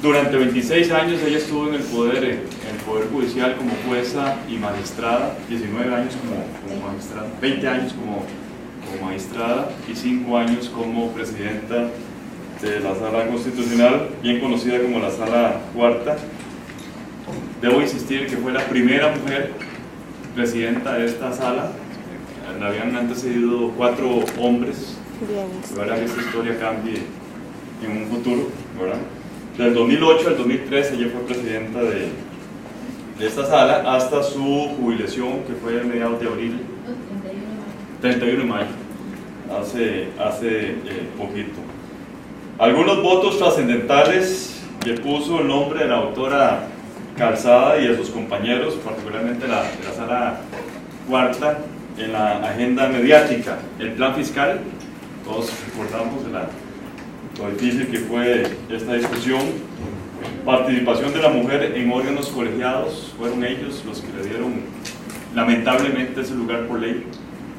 Durante 26 años ella estuvo en el poder judicial como jueza y magistrada, 19 años como magistrada, 20 años como magistrada y 5 años como presidenta de la Sala Constitucional, bien conocida como la Sala Cuarta. Debo insistir que fue la primera mujer presidenta de esta sala. La habían antecedido 4 hombres. Ojalá que esta historia cambie en un futuro, ¿verdad? Del 2008 al 2013 ella fue presidenta de esta sala hasta su jubilación, que fue a mediados de abril, 31 de mayo, hace poquito. Algunos votos trascendentales que puso el nombre de la doctora Calzada y de sus compañeros, particularmente de la Sala Cuarta, en la agenda mediática. El plan fiscal, todos recordamos lo difícil que fue esta discusión. Participación de la mujer en órganos colegiados, fueron ellos los que le dieron lamentablemente ese lugar por ley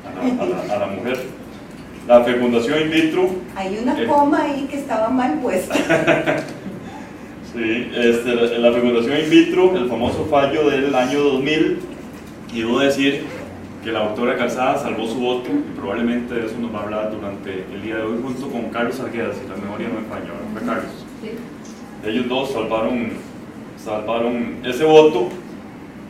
a la mujer. La fecundación in vitro. Hay una coma ahí que estaba mal puesta. Sí, la fecundación in vitro, el famoso fallo del año 2000, y debo decir que la doctora Calzada salvó su voto, y probablemente de eso nos va a hablar durante el día de hoy, junto con Carlos Argueda, si la memoria no me falla, ¿no fue Carlos? Sí. Ellos dos salvaron ese voto,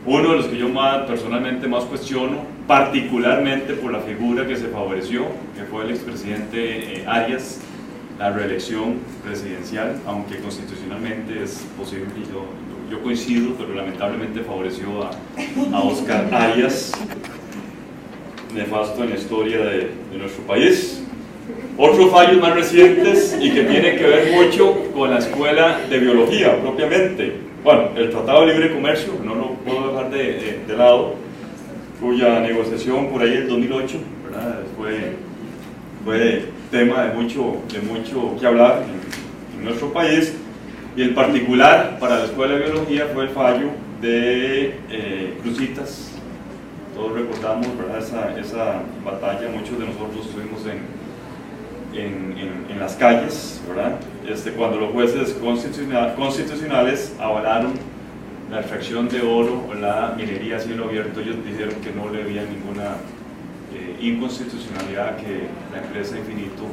uno de los que yo personalmente más cuestiono, particularmente por la figura que se favoreció, que fue el expresidente Arias, la reelección presidencial, aunque constitucionalmente es posible, yo coincido, pero lamentablemente favoreció a Oscar Arias, nefasto en la historia de nuestro país. Otros fallos más recientes y que tienen que ver mucho con la escuela de biología propiamente. Bueno, el Tratado de Libre Comercio, no lo puedo dejar de lado, cuya negociación por ahí en 2008, ¿verdad? fue tema de mucho que hablar en nuestro país, y en particular para la escuela de biología fue el fallo de Cruzitas. Todos recordamos, ¿verdad? esa batalla, muchos de nosotros estuvimos en las calles, ¿verdad? Cuando los jueces constitucionales avalaron la extracción de oro o la minería a cielo abierto, ellos dijeron que no le veían ninguna inconstitucionalidad que la empresa Infinito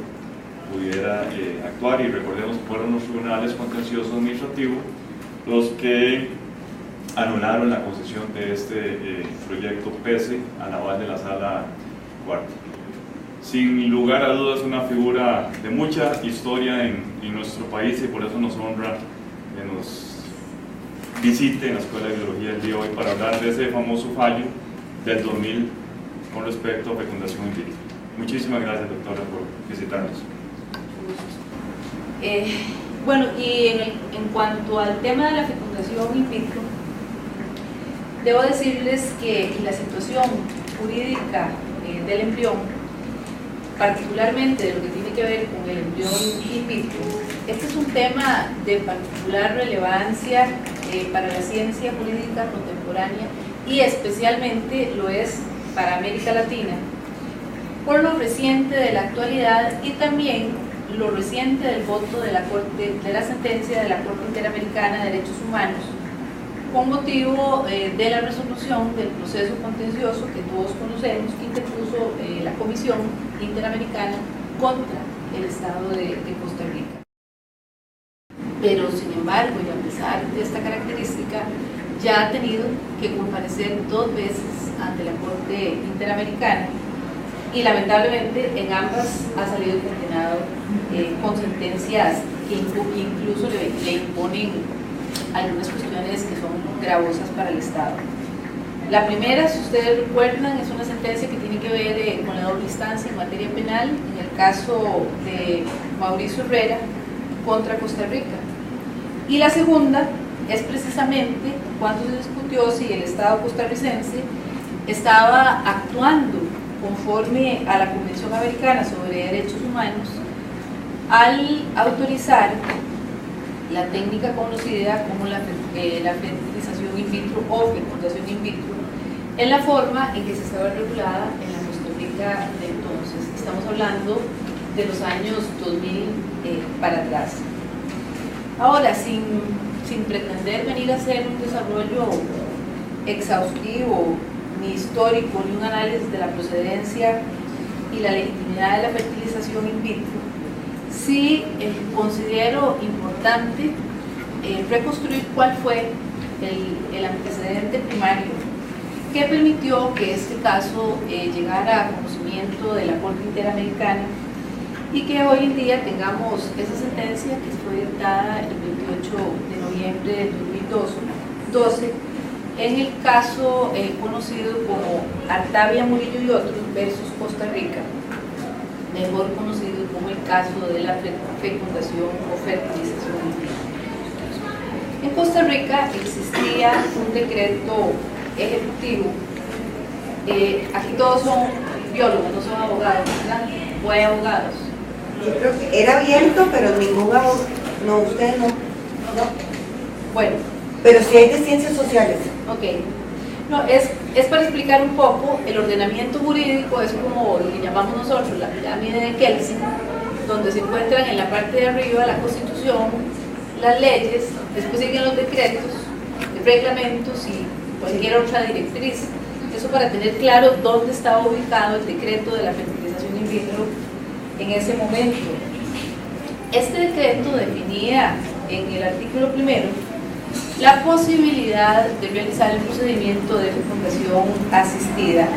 pudiera actuar, y recordemos que fueron los tribunales contenciosos administrativos los que anularon la concesión de este proyecto pese al aval de la Sala Cuarta. Sin lugar a dudas, una figura de mucha historia en nuestro país, y por eso nos honra que nos visite en la Escuela de Biología el día de hoy para hablar de ese famoso fallo del 2000 con respecto a fecundación in vitro. Muchísimas gracias, doctora, por visitarnos. Bueno, y en cuanto al tema de la fecundación in vitro, debo decirles que la situación jurídica del embrión, particularmente de lo que tiene que ver con el embrión in vitro, este es un tema de particular relevancia para la ciencia jurídica contemporánea, y especialmente lo es para América Latina, por lo reciente de la actualidad y también lo reciente del voto de la sentencia de la Corte Interamericana de Derechos Humanos, con motivo de la resolución del proceso contencioso que todos conocemos, que interpuso la Comisión Interamericana contra el Estado de Costa Rica. Pero sin embargo, y a pesar de esta característica, ya ha tenido que comparecer 2 veces ante la Corte Interamericana, y lamentablemente en ambas ha salido condenado con sentencias que incluso le imponen algunas cuestiones que son gravosas para el Estado. La primera, si ustedes recuerdan, es una sentencia que tiene que ver con la doble instancia en materia penal, en el caso de Mauricio Herrera contra Costa Rica. Y la segunda es precisamente cuando se discutió si el Estado costarricense estaba actuando conforme a la Convención Americana sobre Derechos Humanos al autorizar la técnica conocida como la fertilización in vitro o fecundación in vitro en la forma en que se estaba regulada en la Costa Rica de entonces. Estamos hablando de los años 2000 para atrás. Ahora, sin pretender venir a hacer un desarrollo exhaustivo, ni histórico, ni un análisis de la procedencia y la legitimidad de la fertilización in vitro, sí considero importante reconstruir cuál fue el antecedente primario que permitió que este caso llegara a conocimiento de la Corte Interamericana y que hoy en día tengamos esa sentencia que fue dictada el 28 de noviembre de 2012 en el caso conocido como Artavia Murillo y otros versus Costa Rica, mejor conocido como el caso de la fecundación o fertilización in vitro. En Costa Rica existía un decreto ejecutivo, aquí todos son biólogos, no son abogados, ¿verdad? O hay abogados. Yo creo que era abierto, pero ningún abogado, no, usted no. Bueno. Pero sí hay de ciencias sociales. Ok. No, es para explicar un poco, el ordenamiento jurídico es como lo que llamamos nosotros la pirámide de Kelsen, donde se encuentran en la parte de arriba la Constitución, las leyes, después siguen los decretos, reglamentos y cualquier otra directriz. Eso para tener claro dónde estaba ubicado el decreto de la fertilización in vitro en ese momento. Este decreto definía en el artículo primero la posibilidad de realizar el procedimiento de fecundación asistida,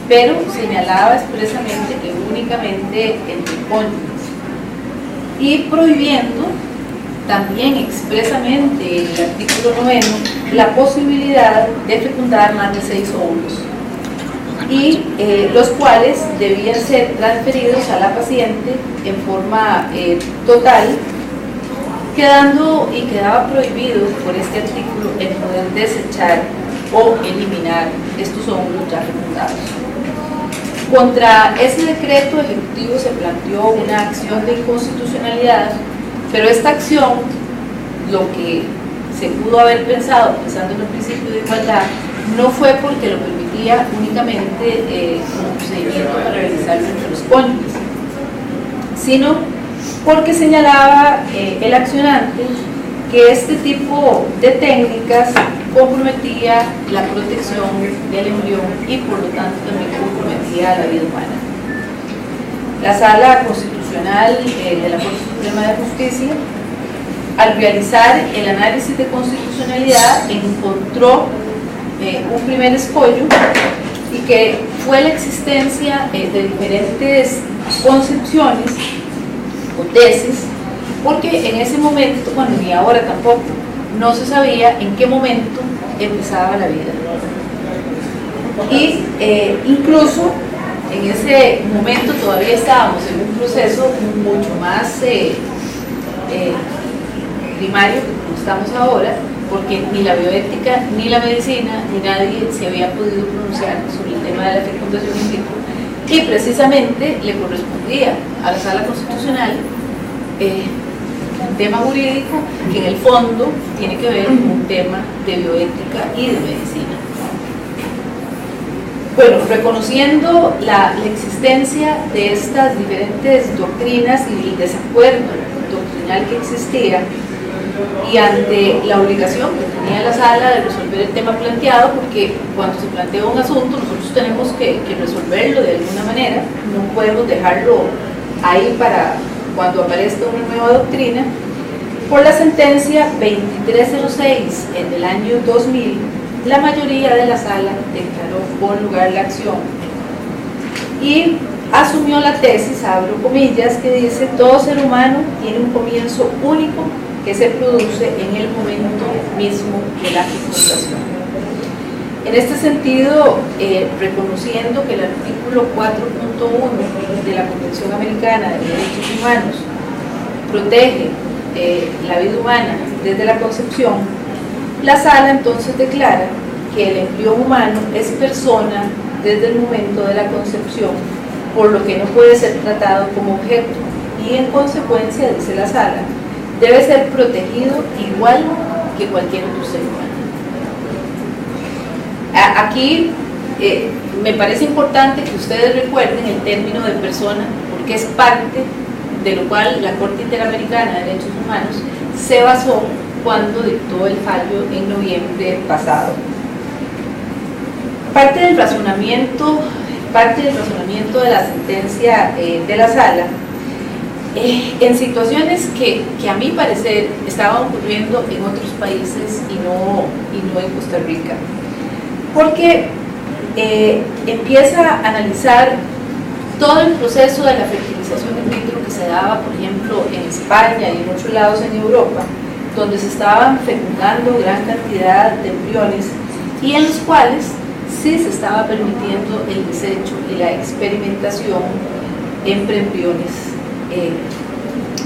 pero señalaba expresamente que únicamente entre cónyuges y prohibiendo también expresamente en el artículo 9 la posibilidad de fecundar más de 6 óvulos y los cuales debían ser transferidos a la paciente en forma total, quedaba prohibido por este artículo el poder desechar o eliminar estos óvulos ya fecundados. Contra ese decreto ejecutivo se planteó una acción de inconstitucionalidad, pero esta acción, lo que se pudo haber pensado, pensando en el principio de igualdad, no fue porque lo permitía únicamente como procedimiento para realizarlo entre los cónyuges, sino porque señalaba el accionante que este tipo de técnicas comprometía la protección del embrión y por lo tanto también comprometía la vida humana. La Sala Constitucional de la Corte Suprema de Justicia, al realizar el análisis de constitucionalidad, encontró un primer escollo y que fue la existencia de diferentes concepciones o tesis, porque en ese momento, bueno, ni ahora tampoco, no se sabía en qué momento empezaba la vida. Y incluso en ese momento todavía estábamos en un proceso mucho más primario que como estamos ahora, porque ni la bioética, ni la medicina, ni nadie se había podido pronunciar sobre el tema de la fecundación in vitro. Y precisamente le correspondía a la Sala Constitucional un tema jurídico que en el fondo tiene que ver con un tema de bioética y de medicina. Bueno, reconociendo la existencia de estas diferentes doctrinas y el desacuerdo doctrinal que existía, y ante la obligación que tenía la sala de resolver el tema planteado, porque cuando se plantea un asunto nosotros tenemos que resolverlo de alguna manera, no podemos dejarlo ahí para cuando aparezca una nueva doctrina. Por la sentencia 2306 en el año 2000, la mayoría de la sala declaró por lugar la acción y asumió la tesis, abro comillas, que dice: todo ser humano tiene un comienzo único que se produce en el momento mismo de la fecundación. En este sentido, reconociendo que el artículo 4.1 de la Convención Americana de Derechos Humanos protege la vida humana desde la concepción, la Sala entonces declara que el embrión humano es persona desde el momento de la concepción, por lo que no puede ser tratado como objeto y en consecuencia, dice la Sala, debe ser protegido igual que cualquier otro ser humano. Aquí me parece importante que ustedes recuerden el término de persona, porque es parte de lo cual la Corte Interamericana de Derechos Humanos se basó cuando dictó el fallo en noviembre pasado. Parte del razonamiento de la sentencia de la sala, en situaciones que a mi parecer estaban ocurriendo en otros países y no en Costa Rica, porque empieza a analizar todo el proceso de la fertilización in vitro que se daba, por ejemplo, en España y en otros lados en Europa, donde se estaban fecundando gran cantidad de embriones y en los cuales sí se estaba permitiendo el desecho y la experimentación en preembriones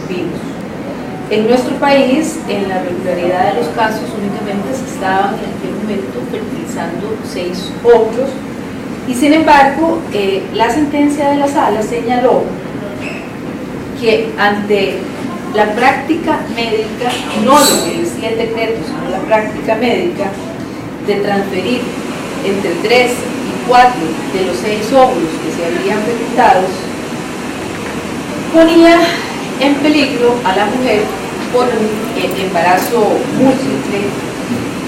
vivos. En nuestro país, en la regularidad de los casos, únicamente se estaban en aquel momento fertilizando 6 óvulos y sin embargo, la sentencia de la sala señaló que ante la práctica médica, no lo que decía el decreto, sino la práctica médica de transferir entre 3 y 4 de los 6 óvulos que se habían fecundado, ponía en peligro a la mujer por un embarazo múltiple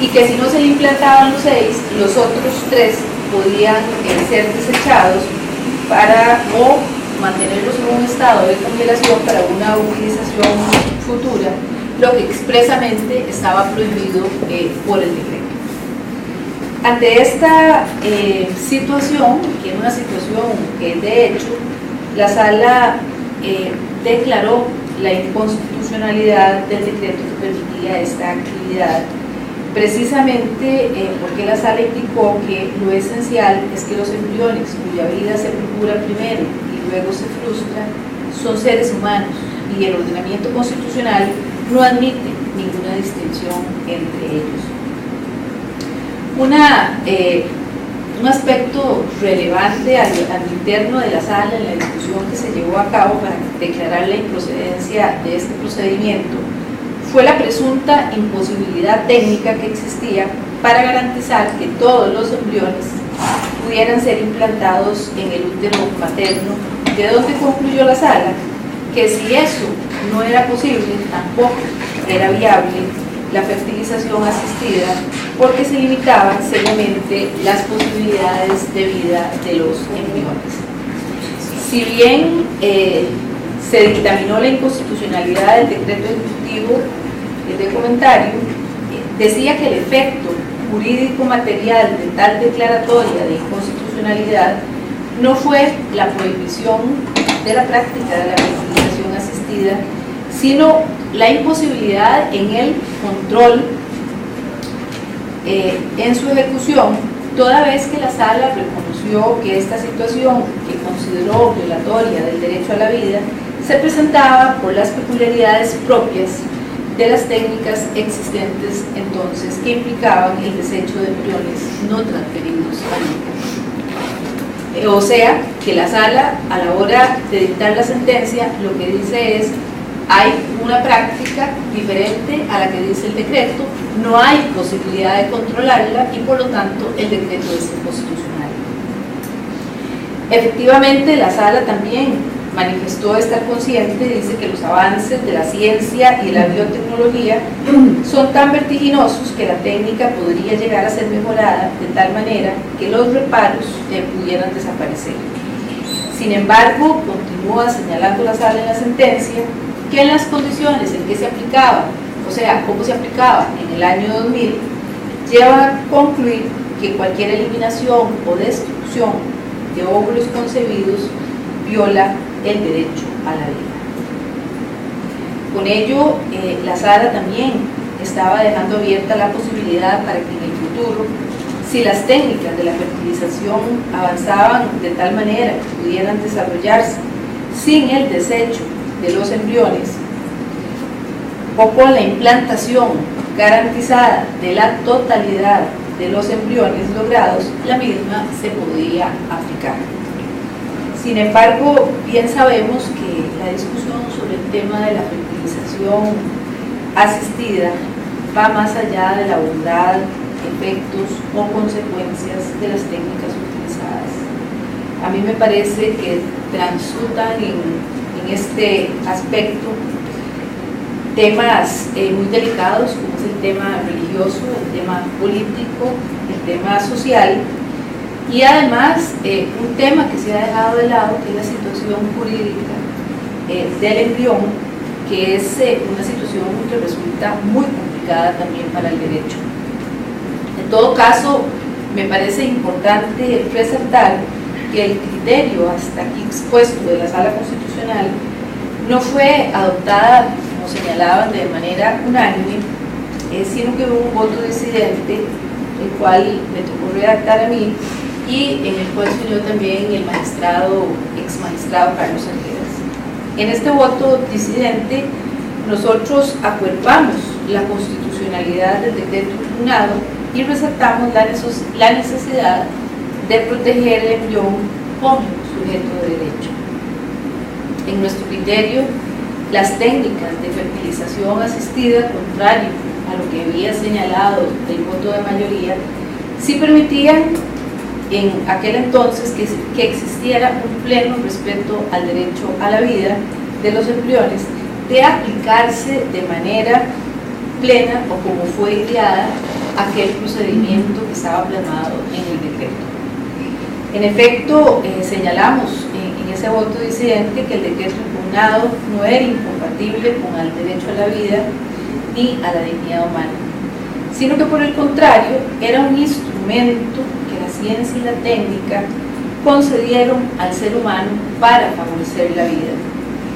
y que si no se le implantaban los 6, los otros 3 podían ser desechados para o mantenerlos en un estado de congelación para una utilización futura, lo que expresamente estaba prohibido por el decreto. Ante esta situación, que era una situación que de hecho la sala declaró la inconstitucionalidad del decreto que permitía esta actividad, precisamente porque la sala indicó que lo esencial es que los embriones cuya vida se procura primero y luego se frustra son seres humanos y el ordenamiento constitucional no admite ninguna distinción entre ellos. Un aspecto relevante al interno de la sala en la discusión que se llevó a cabo para declarar la improcedencia de este procedimiento fue la presunta imposibilidad técnica que existía para garantizar que todos los embriones pudieran ser implantados en el útero materno, de donde concluyó la sala que si eso no era posible, tampoco era viable la fertilización asistida, porque se limitaban seriamente las posibilidades de vida de los embriones. Si bien se dictaminó la inconstitucionalidad del decreto ejecutivo de comentario, decía que el efecto jurídico material de tal declaratoria de inconstitucionalidad no fue la prohibición de la práctica de la fertilización asistida, sino la imposibilidad en el control en su ejecución, toda vez que la sala reconoció que esta situación, que consideró violatoria del derecho a la vida, se presentaba por las peculiaridades propias de las técnicas existentes entonces, que implicaban el desecho de embriones no transferidos al útero. O sea, que la sala, a la hora de dictar la sentencia, lo que dice es: hay una práctica diferente a la que dice el decreto, no hay posibilidad de controlarla y por lo tanto el decreto es inconstitucional. Efectivamente, la sala también manifestó estar consciente, dice que los avances de la ciencia y de la biotecnología son tan vertiginosos que la técnica podría llegar a ser mejorada de tal manera que los reparos pudieran desaparecer. Sin embargo, continúa señalando la sala en la sentencia que en las condiciones en que se aplicaba, o sea, cómo se aplicaba en el año 2000, lleva a concluir que cualquier eliminación o destrucción de óvulos concebidos viola el derecho a la vida. Con ello, la sala también estaba dejando abierta la posibilidad para que en el futuro, si las técnicas de la fertilización avanzaban de tal manera que pudieran desarrollarse sin el desecho de los embriones o con la implantación garantizada de la totalidad de los embriones logrados, la misma se podía aplicar. Sin embargo, bien sabemos que la discusión sobre el tema de la fertilización asistida va más allá de la bondad, efectos o consecuencias de las técnicas utilizadas. A mí me parece que transutan en este aspecto temas muy delicados, como es el tema religioso, el tema político, el tema social, y además un tema que se ha dejado de lado, que es la situación jurídica del embrión, que es una situación que resulta muy complicada también para el derecho. En todo caso, me parece importante resaltar que el criterio hasta aquí expuesto de la Sala Constitucional no fue adoptada, como señalaban, de manera unánime, sino que hubo un voto disidente, el cual me tocó redactar a mí, y en el cual se unió también el ex magistrado Carlos Arguedas. En este voto disidente, nosotros acuerpamos la constitucionalidad del decreto impugnado y resaltamos la necesidad de proteger el embrión como sujeto de derecho. En nuestro criterio, las técnicas de fertilización asistida, contrario a lo que había señalado el voto de mayoría, sí permitían en aquel entonces que existiera un pleno respeto al derecho a la vida de los embriones, de aplicarse de manera plena o como fue ideada aquel procedimiento que estaba plasmado en el decreto. En efecto, señalamos en ese voto disidente que el decreto impugnado no era incompatible con el derecho a la vida ni a la dignidad humana, sino que por el contrario era un instrumento que la ciencia y la técnica concedieron al ser humano para favorecer la vida,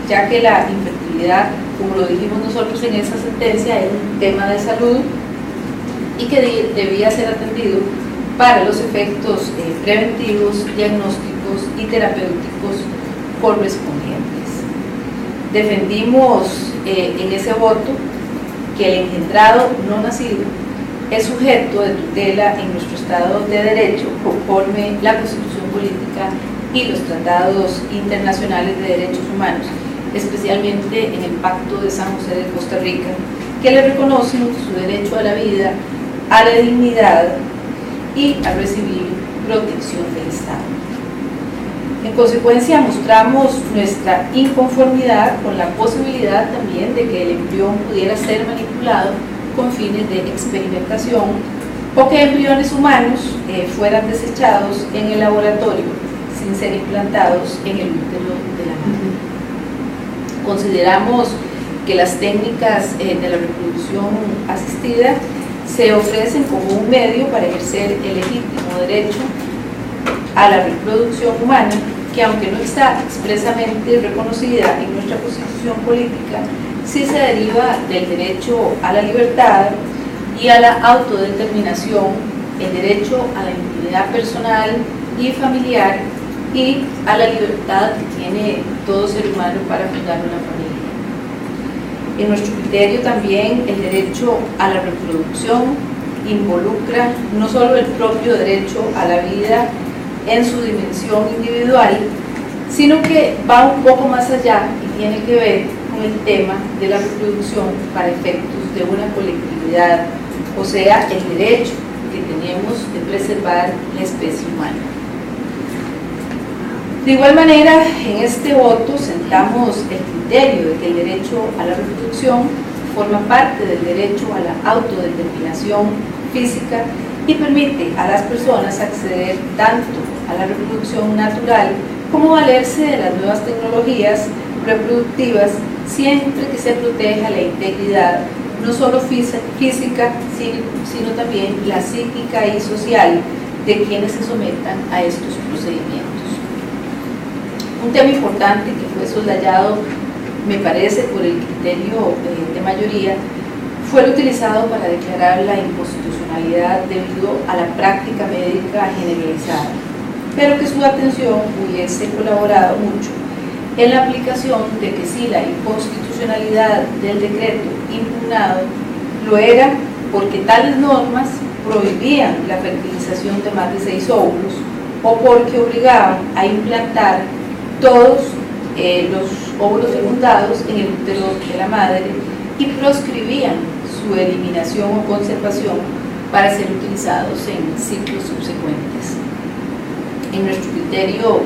ya que la infertilidad, como lo dijimos nosotros en esa sentencia, era un tema de salud y que debía ser atendido para los efectos preventivos, diagnósticos y terapéuticos correspondientes. Defendimos en ese voto que el engendrado no nacido es sujeto de tutela en nuestro Estado de Derecho conforme la Constitución Política y los tratados internacionales de derechos humanos, especialmente en el Pacto de San José de Costa Rica, que le reconocen su derecho a la vida, a la dignidad y a recibir protección del Estado. En consecuencia, mostramos nuestra inconformidad con la posibilidad también de que el embrión pudiera ser manipulado con fines de experimentación o que embriones humanos fueran desechados en el laboratorio sin ser implantados en el útero de la madre. Consideramos que las técnicas de la reproducción asistida se ofrecen como un medio para ejercer el legítimo derecho a la reproducción humana, que aunque no está expresamente reconocida en nuestra Constitución política, sí se deriva del derecho a la libertad y a la autodeterminación, el derecho a la intimidad personal y familiar y a la libertad que tiene todo ser humano para fundar una familia. En nuestro criterio también el derecho a la reproducción involucra no solo el propio derecho a la vida en su dimensión individual, sino que va un poco más allá y tiene que ver con el tema de la reproducción para efectos de una colectividad, o sea, el derecho que tenemos de preservar la especie humana. De igual manera, en este voto sentamos el criterio de que el derecho a la reproducción forma parte del derecho a la autodeterminación física y permite a las personas acceder tanto a la reproducción natural como valerse de las nuevas tecnologías reproductivas siempre que se proteja la integridad no solo física, sino también la psíquica y social de quienes se sometan a estos procedimientos. Un tema importante que fue soslayado, me parece, por el criterio de mayoría, fue el utilizado para declarar la inconstitucionalidad debido a la práctica médica generalizada, pero que su atención hubiese colaborado mucho en la aplicación de que si la inconstitucionalidad del decreto impugnado lo era porque tales normas prohibían la fertilización de más de 6 óvulos o porque obligaban a implantar todos los óvulos fecundados en el útero de la madre y proscribían su eliminación o conservación para ser utilizados en ciclos subsecuentes. En nuestro criterio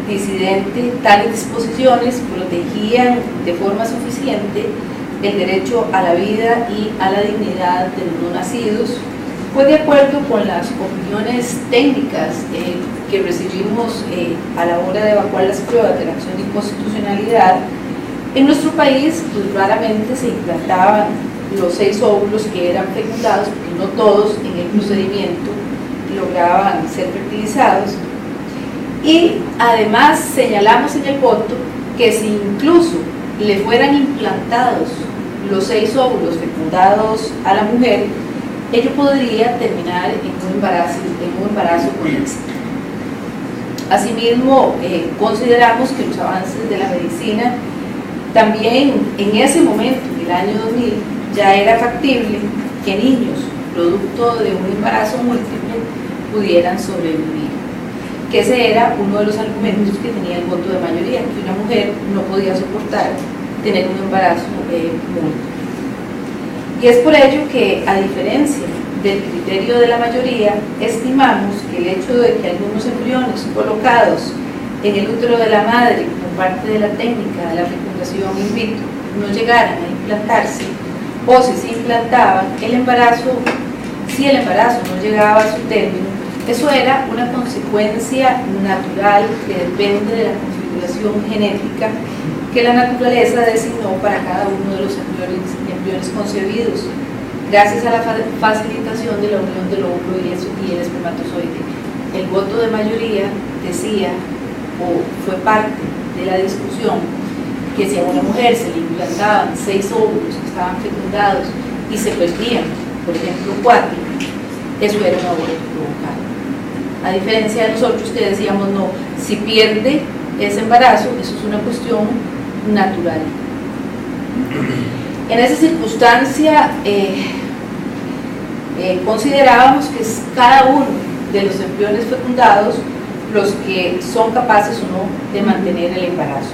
disidente, tales disposiciones protegían de forma suficiente el derecho a la vida y a la dignidad de los no nacidos, pues de acuerdo con las opiniones técnicas que recibimos a la hora de evacuar las pruebas de la acción de inconstitucionalidad, en nuestro país pues, raramente se implantaban los 6 óvulos que eran fecundados, porque no todos en el procedimiento lograban ser fertilizados. Y además señalamos en el voto que si incluso le fueran implantados los 6 óvulos fecundados a la mujer, ello podría terminar en un embarazo con éxito. Asimismo, consideramos que los avances de la medicina también en ese momento, en el año 2000, ya era factible que niños, producto de un embarazo múltiple, pudieran sobrevivir. Que ese era uno de los argumentos que tenía el voto de mayoría, que una mujer no podía soportar tener un embarazo múltiple. Y es por ello que, a diferencia del criterio de la mayoría, estimamos que el hecho de que algunos embriones colocados en el útero de la madre como parte de la técnica de la fecundación in vitro no llegaran a implantarse, o si se implantaban, si el embarazo no llegaba a su término, eso era una consecuencia natural que depende de la configuración genética que la naturaleza designó para cada uno de los embriones concebidos, gracias a la facilitación de la unión del óvulo y el espermatozoide. El voto de mayoría decía, o fue parte de la discusión, que si a una mujer se le implantaban 6 óvulos que estaban fecundados y se perdían, por ejemplo, 4, eso era un aborto provocado. A diferencia de nosotros que decíamos, no, si pierde ese embarazo, eso es una cuestión natural. En esa circunstancia, considerábamos que es cada uno de los embriones fecundados los que son capaces o no de mantener el embarazo.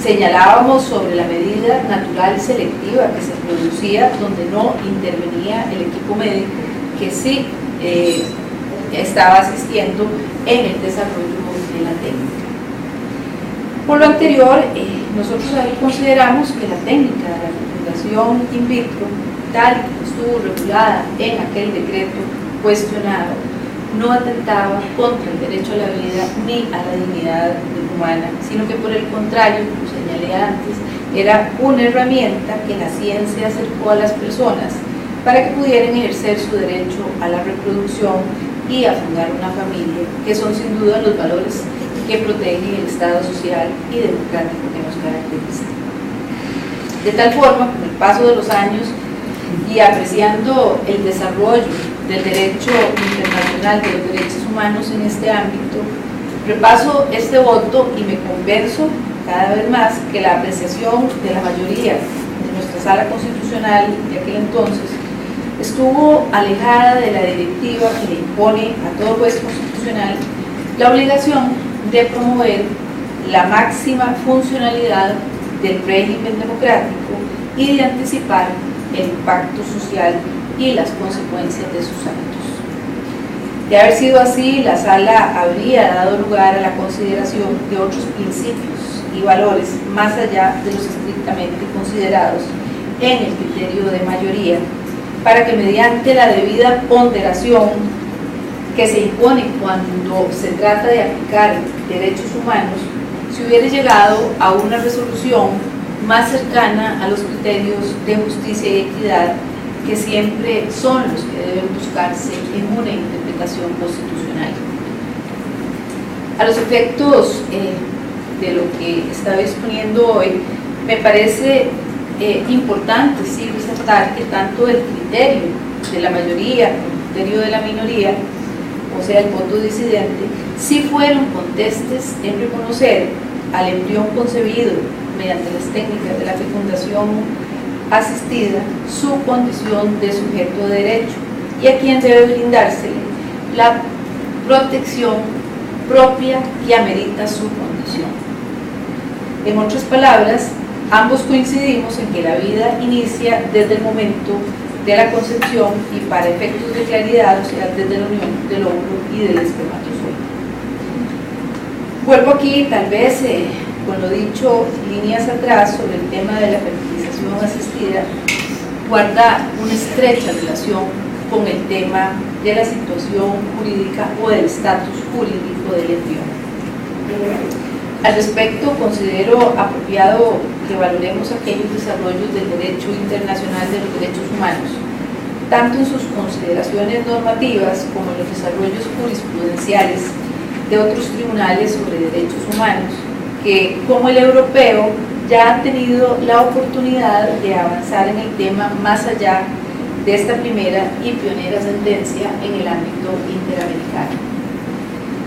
Señalábamos sobre la medida natural selectiva que se producía donde no intervenía el equipo médico que sí estaba asistiendo en el desarrollo de la técnica. Por lo anterior, nosotros ahí consideramos que la técnica de la fecundación in vitro, tal y como estuvo regulada en aquel decreto cuestionado, no atentaba contra el derecho a la vida ni a la dignidad humana, sino que por el contrario, como señalé antes, era una herramienta que la ciencia acercó a las personas para que pudieran ejercer su derecho a la reproducción y a fundar una familia, que son sin duda los valores que protegen el Estado social y democrático que nos caracteriza. De tal forma, con el paso de los años y apreciando el desarrollo del derecho internacional de los derechos humanos en este ámbito, repaso este voto y me convenzo cada vez más que la apreciación de la mayoría de nuestra sala constitucional de aquel entonces estuvo alejada de la directiva que le impone a todo juez constitucional la obligación de promover la máxima funcionalidad del régimen democrático y de anticipar el impacto social y las consecuencias de sus actos. De haber sido así, la sala habría dado lugar a la consideración de otros principios y valores más allá de los estrictamente considerados en el criterio de mayoría, para que mediante la debida ponderación que se impone cuando se trata de aplicar derechos humanos, se hubiera llegado a una resolución más cercana a los criterios de justicia y equidad que siempre son los que deben buscarse en una interpretación constitucional. A los efectos de lo que estaba exponiendo hoy, me parece importante sí resaltar que tanto el criterio de la mayoría como el criterio de la minoría, o sea, el voto disidente, sí fueron contestes en reconocer al embrión concebido mediante las técnicas de la fecundación asistida su condición de sujeto de derecho y a quien debe brindársele la protección propia que amerita su condición. En otras palabras, ambos coincidimos en que la vida inicia desde el momento de la concepción y para efectos de claridad, o sea, desde la unión del óvulo y del espermatozoide. Vuelvo aquí tal vez con lo dicho líneas atrás sobre el tema de la fertilización asistida, guarda una estrecha relación con el tema de la situación jurídica o del estatus jurídico del embrión. Al respecto, considero apropiado que valoremos aquellos desarrollos del derecho internacional de los derechos humanos, tanto en sus consideraciones normativas como en los desarrollos jurisprudenciales de otros tribunales sobre derechos humanos, que, como el europeo, ya han tenido la oportunidad de avanzar en el tema más allá de esta primera y pionera sentencia en el ámbito interamericano.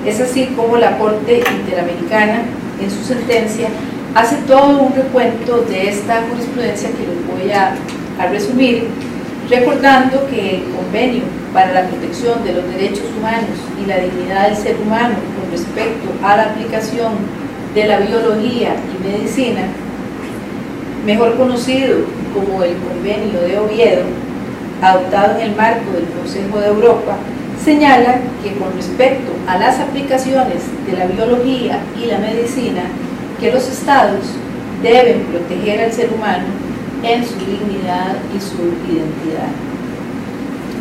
Es así como la Corte Interamericana, en su sentencia, hace todo un recuento de esta jurisprudencia que les voy a resumir, recordando que el Convenio para la Protección de los Derechos Humanos y la Dignidad del Ser Humano con respecto a la aplicación de la biología y medicina, mejor conocido como el Convenio de Oviedo, adoptado en el marco del Consejo de Europa, señala que con respecto a las aplicaciones de la biología y la medicina, que los estados deben proteger al ser humano en su dignidad y su identidad.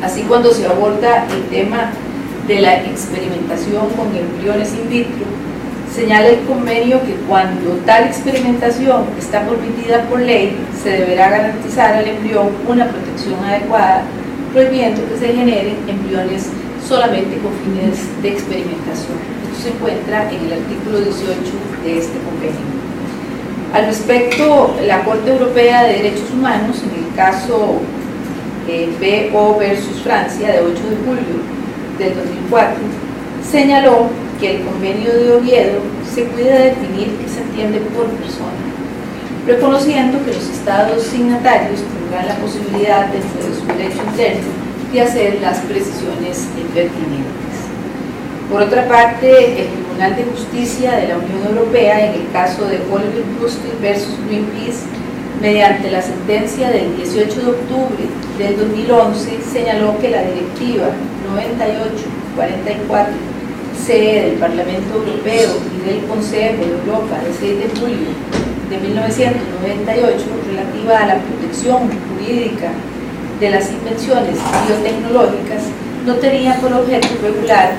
Así, cuando se aborda el tema de la experimentación con embriones in vitro, señala el convenio que cuando tal experimentación está permitida por ley, se deberá garantizar al embrión una protección adecuada, prohibiendo que se generen embriones solamente con fines de experimentación. Esto se encuentra en el artículo 18 de este convenio. Al respecto, la Corte Europea de Derechos Humanos, en el caso BO versus Francia, de 8 de julio del 2004, señaló que el convenio de Oviedo se cuida de definir qué se entiende por persona, reconociendo que los estados signatarios tendrán la posibilidad, dentro de su derecho interno, de hacer las precisiones pertinentes. Por otra parte, el Tribunal de Justicia de la Unión Europea, en el caso de Oliver Crusty versus Greenpeace, mediante la sentencia del 18 de octubre del 2011, señaló que la Directiva 98/44/CE del Parlamento Europeo y del Consejo de Europa de 6 de julio de 1998, relativa a la protección jurídica de las invenciones biotecnológicas, no tenía por objeto regular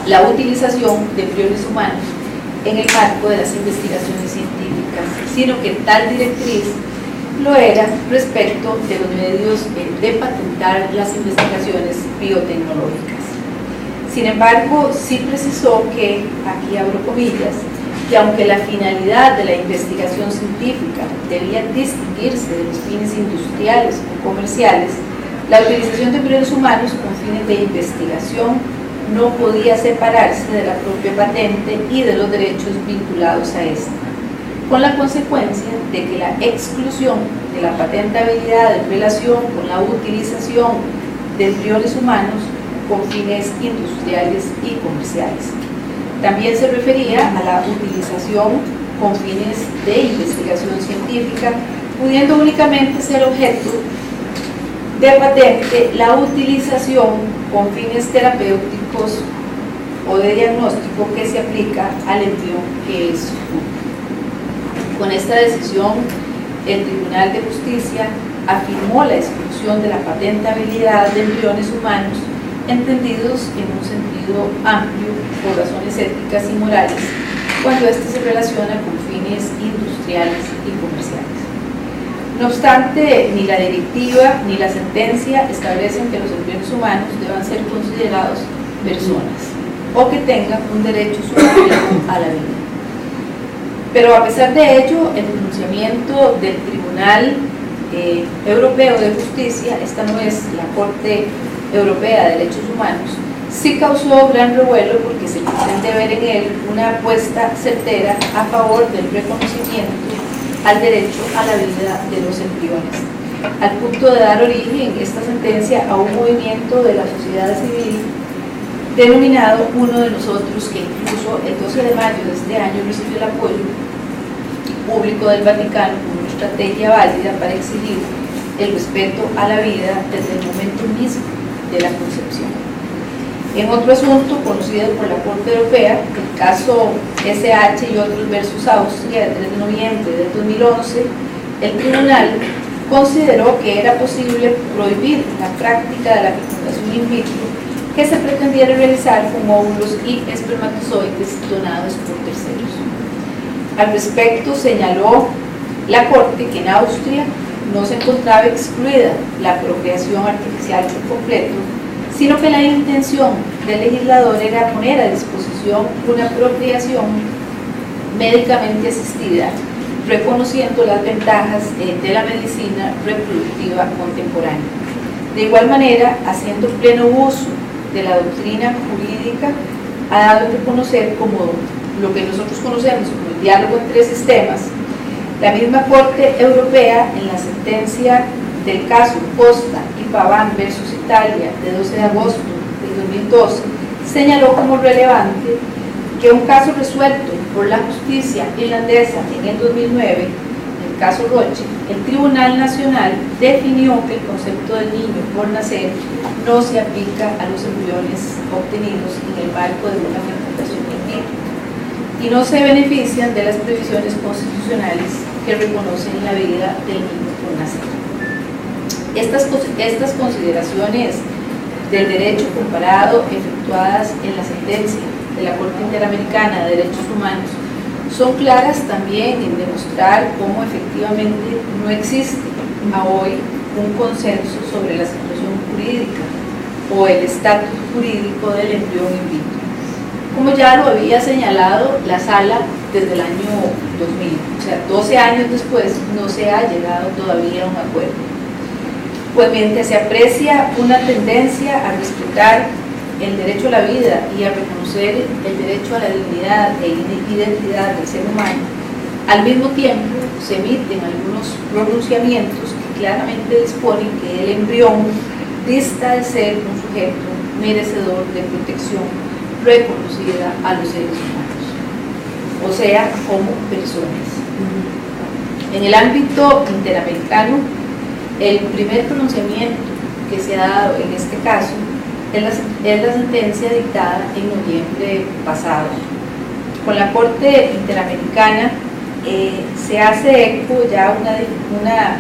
la utilización de embriones humanos en el marco de las investigaciones científicas, sino que tal directriz lo era respecto de los medios de patentar las investigaciones biotecnológicas. Sin embargo, sí precisó que, aquí abro comillas, que aunque la finalidad de la investigación científica debía distinguirse de los fines industriales o comerciales, la utilización de embriones humanos con fines de investigación no podía separarse de la propia patente y de los derechos vinculados a esta, con la consecuencia de que la exclusión de la patentabilidad en relación con la utilización de embriones humanos con fines industriales y comerciales. También se refería a la utilización con fines de investigación científica, pudiendo únicamente ser objeto de patente la utilización con fines terapéuticos o de diagnóstico que se aplica al embrión que es útil. Con esta decisión, el Tribunal de Justicia afirmó la exclusión de la patentabilidad de embriones humanos entendidos en un sentido amplio por razones éticas y morales, cuando éste se relaciona con fines industriales y comerciales. No obstante, ni la directiva ni la sentencia establecen que los embriones humanos deban ser considerados personas o que tengan un derecho subjetivo a la vida. Pero a pesar de ello, el pronunciamiento del Tribunal Europeo de Justicia, esta no es la Corte Europea de Derechos Humanos, sí causó gran revuelo porque se pretende ver en él una apuesta certera a favor del reconocimiento al derecho a la vida de los embriones, al punto de dar origen esta sentencia a un movimiento de la sociedad civil denominado Uno de Nosotros, que incluso el 12 de mayo de este año recibió el apoyo público del Vaticano como una estrategia válida para exigir el respeto a la vida desde el momento mismo de la concepción. En otro asunto conocido por la Corte Europea, el caso SH y otros versus Austria, del 3 de noviembre de 2011, el tribunal consideró que era posible prohibir la práctica de la fecundación in vitro que se pretendiera realizar con óvulos y espermatozoides donados por terceros. Al respecto, señaló la Corte que en Austria no se encontraba excluida la procreación artificial por completo, sino que la intención del legislador era poner a disposición una procreación médicamente asistida, reconociendo las ventajas de la medicina reproductiva contemporánea. De igual manera, haciendo pleno uso de la doctrina jurídica, ha dado a reconocer como lo que nosotros conocemos como el diálogo entre sistemas. La misma Corte Europea, en la sentencia del caso Costa y Paván versus Italia de 12 de agosto de 2012, señaló como relevante que un caso resuelto por la justicia irlandesa en el 2009, el caso Roche, el Tribunal Nacional definió que el concepto del niño por nacer no se aplica a los embriones obtenidos en el marco de una fecundación in vitro y no se benefician de las previsiones constitucionales que reconocen la vida del niño por nacer. Estas consideraciones del derecho comparado efectuadas en la sentencia de la Corte Interamericana de Derechos Humanos son claras también en demostrar cómo efectivamente no existe a hoy un consenso sobre la situación jurídica o el estatus jurídico del embrión in vitro, como ya lo había señalado la Sala desde el año 2000, o sea, 12 años después no se ha llegado todavía a un acuerdo. Pues mientras se aprecia una tendencia a respetar el derecho a la vida y a reconocer el derecho a la dignidad e identidad del ser humano, al mismo tiempo se emiten algunos pronunciamientos que claramente disponen que el embrión dista de ser un sujeto merecedor de protección reconocida a los seres humanos, o sea, como personas. En el ámbito interamericano, el primer pronunciamiento que se ha dado en este caso es la sentencia dictada en noviembre pasado. Con la Corte Interamericana se hace eco ya una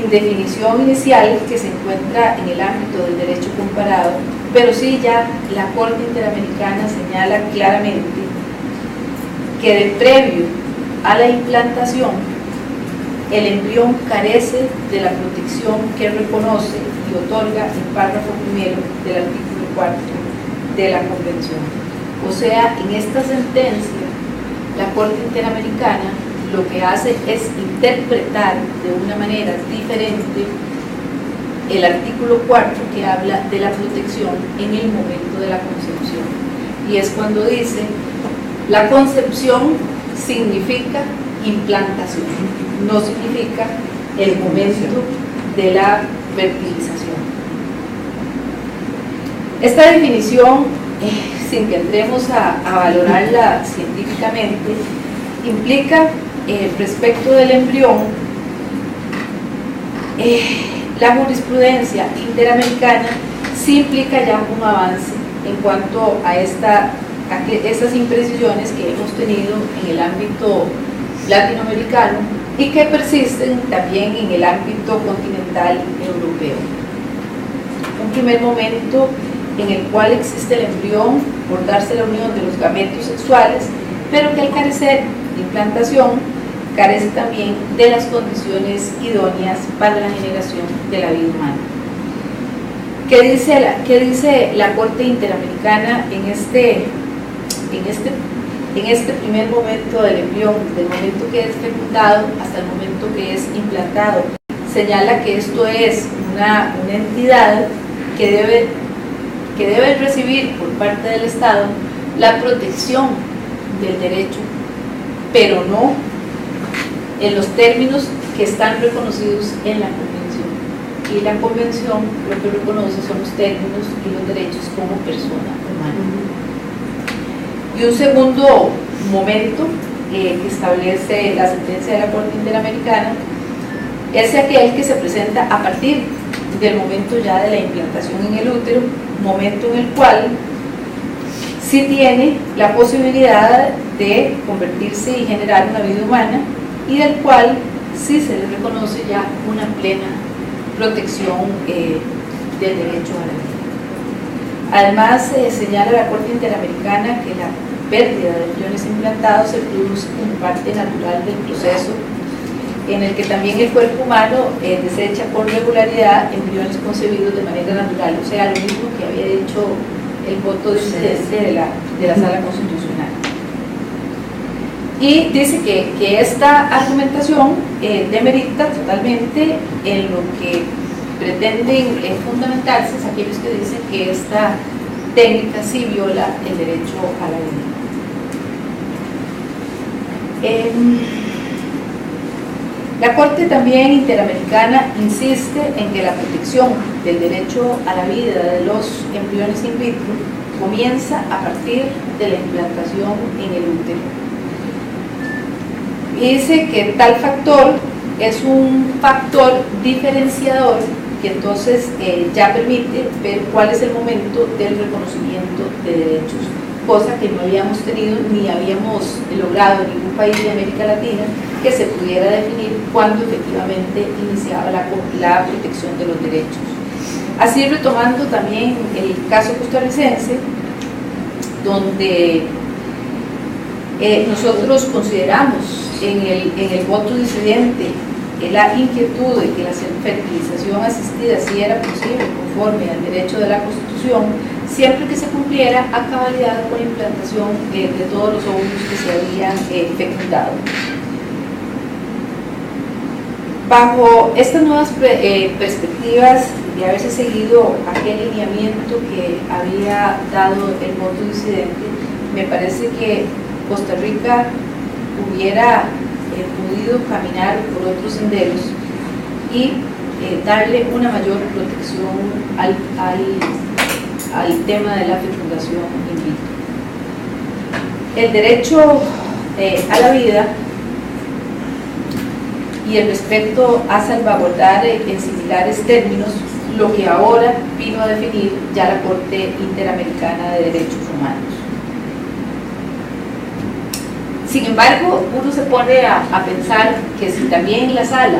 indefinición inicial que se encuentra en el ámbito del derecho comparado, pero sí ya la Corte Interamericana señala claramente que de previo a la implantación el embrión carece de la protección que reconoce y otorga el párrafo primero del artículo 4 de la Convención. O sea, en esta sentencia, la Corte Interamericana lo que hace es interpretar de una manera diferente el artículo 4 que habla de la protección en el momento de la concepción. Y es cuando dice, la concepción significa implantación, no significa el momento de la fertilización. Esta definición, sin que entremos a valorarla científicamente, implica respecto del embrión, la jurisprudencia interamericana sí implica ya un avance en cuanto a estas imprecisiones que hemos tenido en el ámbito latinoamericano y que persisten también en el ámbito continental europeo. Un primer momento en el cual existe el embrión por darse la unión de los gametos sexuales, pero que al carecer de implantación carece también de las condiciones idóneas para la generación de la vida humana. ¿Qué dice la Corte Interamericana en este primer momento del embrión, del momento que es fecundado hasta el momento que es implantado? Señala que esto es una entidad que debe recibir por parte del Estado la protección del derecho, pero no en los términos que están reconocidos en la Convención. Y la Convención lo que reconoce son los términos y los derechos como persona humana. Y un segundo momento que establece la sentencia de la Corte Interamericana es aquel que se presenta a partir del momento ya de la implantación en el útero, momento en el cual sí tiene la posibilidad de convertirse y generar una vida humana, y del cual sí se le reconoce ya una plena protección del derecho a la vida. Además, señala la Corte Interamericana que la pérdida de embriones implantados se produce como parte natural del proceso, en el que también el cuerpo humano desecha con regularidad embriones concebidos de manera natural, o sea, lo mismo que había dicho el voto disidente de la Sala Constitucional. Y dice que esta argumentación demerita totalmente en lo que pretenden fundamentarse aquellos que dicen que esta técnica sí viola el derecho a la vida. La Corte también Interamericana insiste en que la protección del derecho a la vida de los embriones in vitro comienza a partir de la implantación en el útero. Y dice que tal factor es un factor diferenciador que entonces ya permite ver cuál es el momento del reconocimiento de derechos, cosa que no habíamos tenido ni habíamos logrado en ningún país de América Latina, que se pudiera definir cuándo efectivamente iniciaba la protección de los derechos. Así, retomando también el caso costarricense, donde nosotros consideramos en el voto disidente la inquietud de que la fertilización asistida sí era posible conforme al derecho de la Constitución, siempre que se cumpliera a cabalidad con la implantación de todos los óvulos que se habían fecundado. Bajo estas nuevas perspectivas de haberse seguido aquel lineamiento que había dado el voto disidente, me parece que Costa Rica hubiera podido caminar por otros senderos y darle una mayor protección al tema de la fecundación in vitro. El derecho a la vida y el respeto a salvaguardar en similares términos lo que ahora vino a definir ya la Corte Interamericana de Derechos Humanos. Sin embargo, uno se pone a pensar que si también la Sala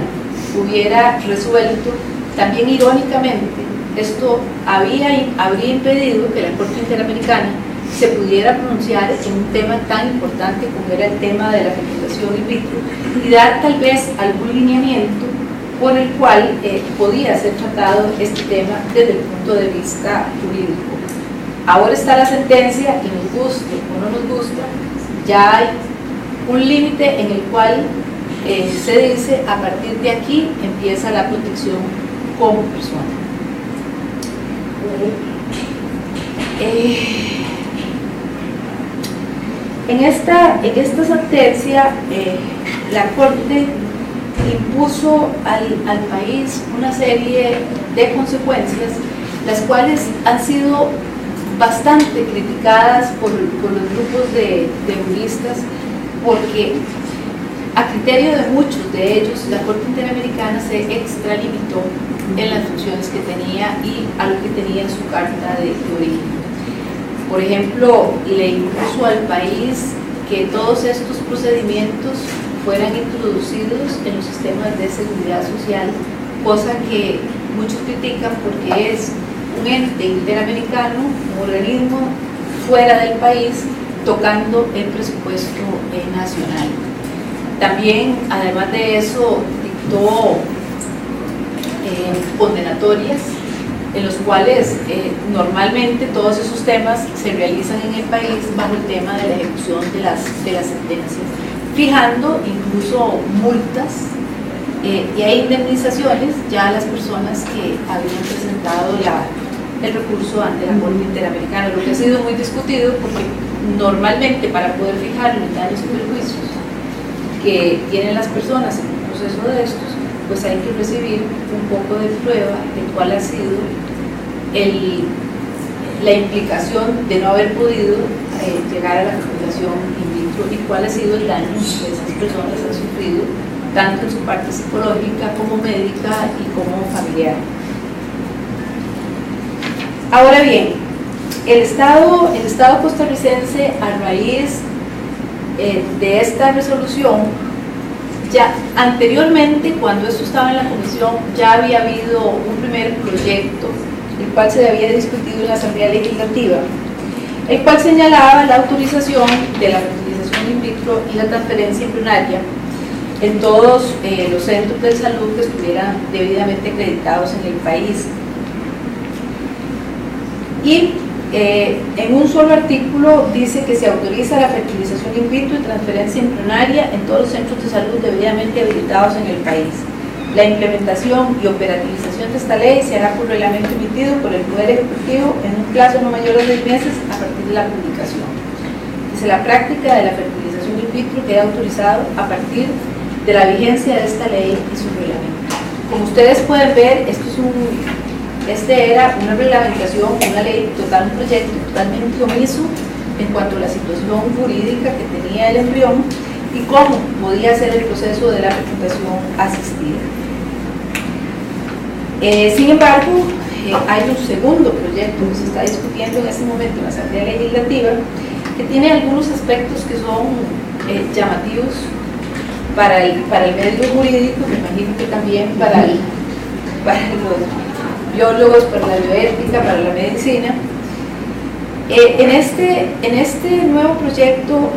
hubiera resuelto, también irónicamente, esto habría impedido que la Corte Interamericana se pudiera pronunciar en un tema tan importante como era el tema de la fecundación in vitro y dar tal vez algún lineamiento por el cual podía ser tratado este tema desde el punto de vista jurídico. Ahora está la sentencia y nos guste o no nos gusta, ya hay un límite en el cual se dice a partir de aquí empieza la protección como persona. En esta sentencia la Corte impuso al país una serie de consecuencias, las cuales han sido bastante criticadas por los grupos de juristas, porque a criterio de muchos de ellos la Corte Interamericana se extralimitó en las funciones que tenía y a lo que tenía en su carta de origen. Por ejemplo, le impuso al país que todos estos procedimientos fueran introducidos en los sistemas de seguridad social, cosa que muchos critican porque es un ente interamericano, un organismo fuera del país, tocando el presupuesto nacional. También, además de eso, dictó condenatorias en los cuales normalmente todos esos temas se realizan en el país bajo el tema de la ejecución de las sentencias, fijando incluso multas y hay indemnizaciones ya a las personas que habían presentado el recurso ante la Corte Interamericana, lo que ha sido muy discutido porque normalmente para poder fijar los daños y perjuicios que tienen las personas en un proceso de estos, pues hay que recibir un poco de prueba de cuál ha sido la implicación de no haber podido llegar a la fecundación in vitro y cuál ha sido el daño que esas personas han sufrido, tanto en su parte psicológica como médica y como familiar. Ahora bien, el Estado costarricense, a raíz de esta resolución, ya anteriormente, cuando esto estaba en la comisión, ya había habido un primer proyecto, el cual se había discutido en la Asamblea Legislativa, el cual señalaba la autorización de la fertilización in vitro y la transferencia embrionaria en todos los centros de salud que estuvieran debidamente acreditados en el país. Y en un solo artículo dice que se autoriza la fertilización in vitro y transferencia embrionaria en todos los centros de salud debidamente habilitados en el país. La implementación y operativización de esta ley se hará por reglamento emitido por el Poder Ejecutivo en un plazo no mayor a 6 meses a partir de la publicación. Dice, la práctica de la fertilización in vitro queda autorizado a partir de la vigencia de esta ley y su reglamento. Como ustedes pueden ver, este era una reglamentación, una ley total, un proyecto totalmente omiso en cuanto a la situación jurídica que tenía el embrión y cómo podía ser el proceso de la fecundación asistida. Sin embargo, hay un segundo proyecto que se está discutiendo en este momento en la Asamblea Legislativa que tiene algunos aspectos que son llamativos para el medio jurídico, me imagino que también para los biólogos, para la bioética, para la medicina. En este nuevo proyecto,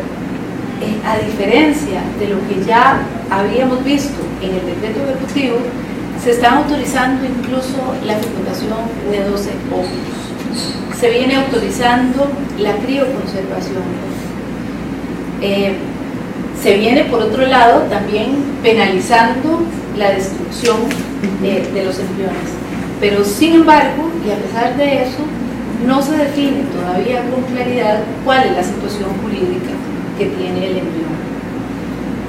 a diferencia de lo que ya habíamos visto en el decreto ejecutivo, se está autorizando incluso la fecundación de 12 óvulos. Se viene autorizando la crioconservación. Se viene, por otro lado, también penalizando la destrucción de los embriones. Pero, sin embargo, y a pesar de eso, no se define todavía con claridad cuál es la situación jurídica que tiene el embrión.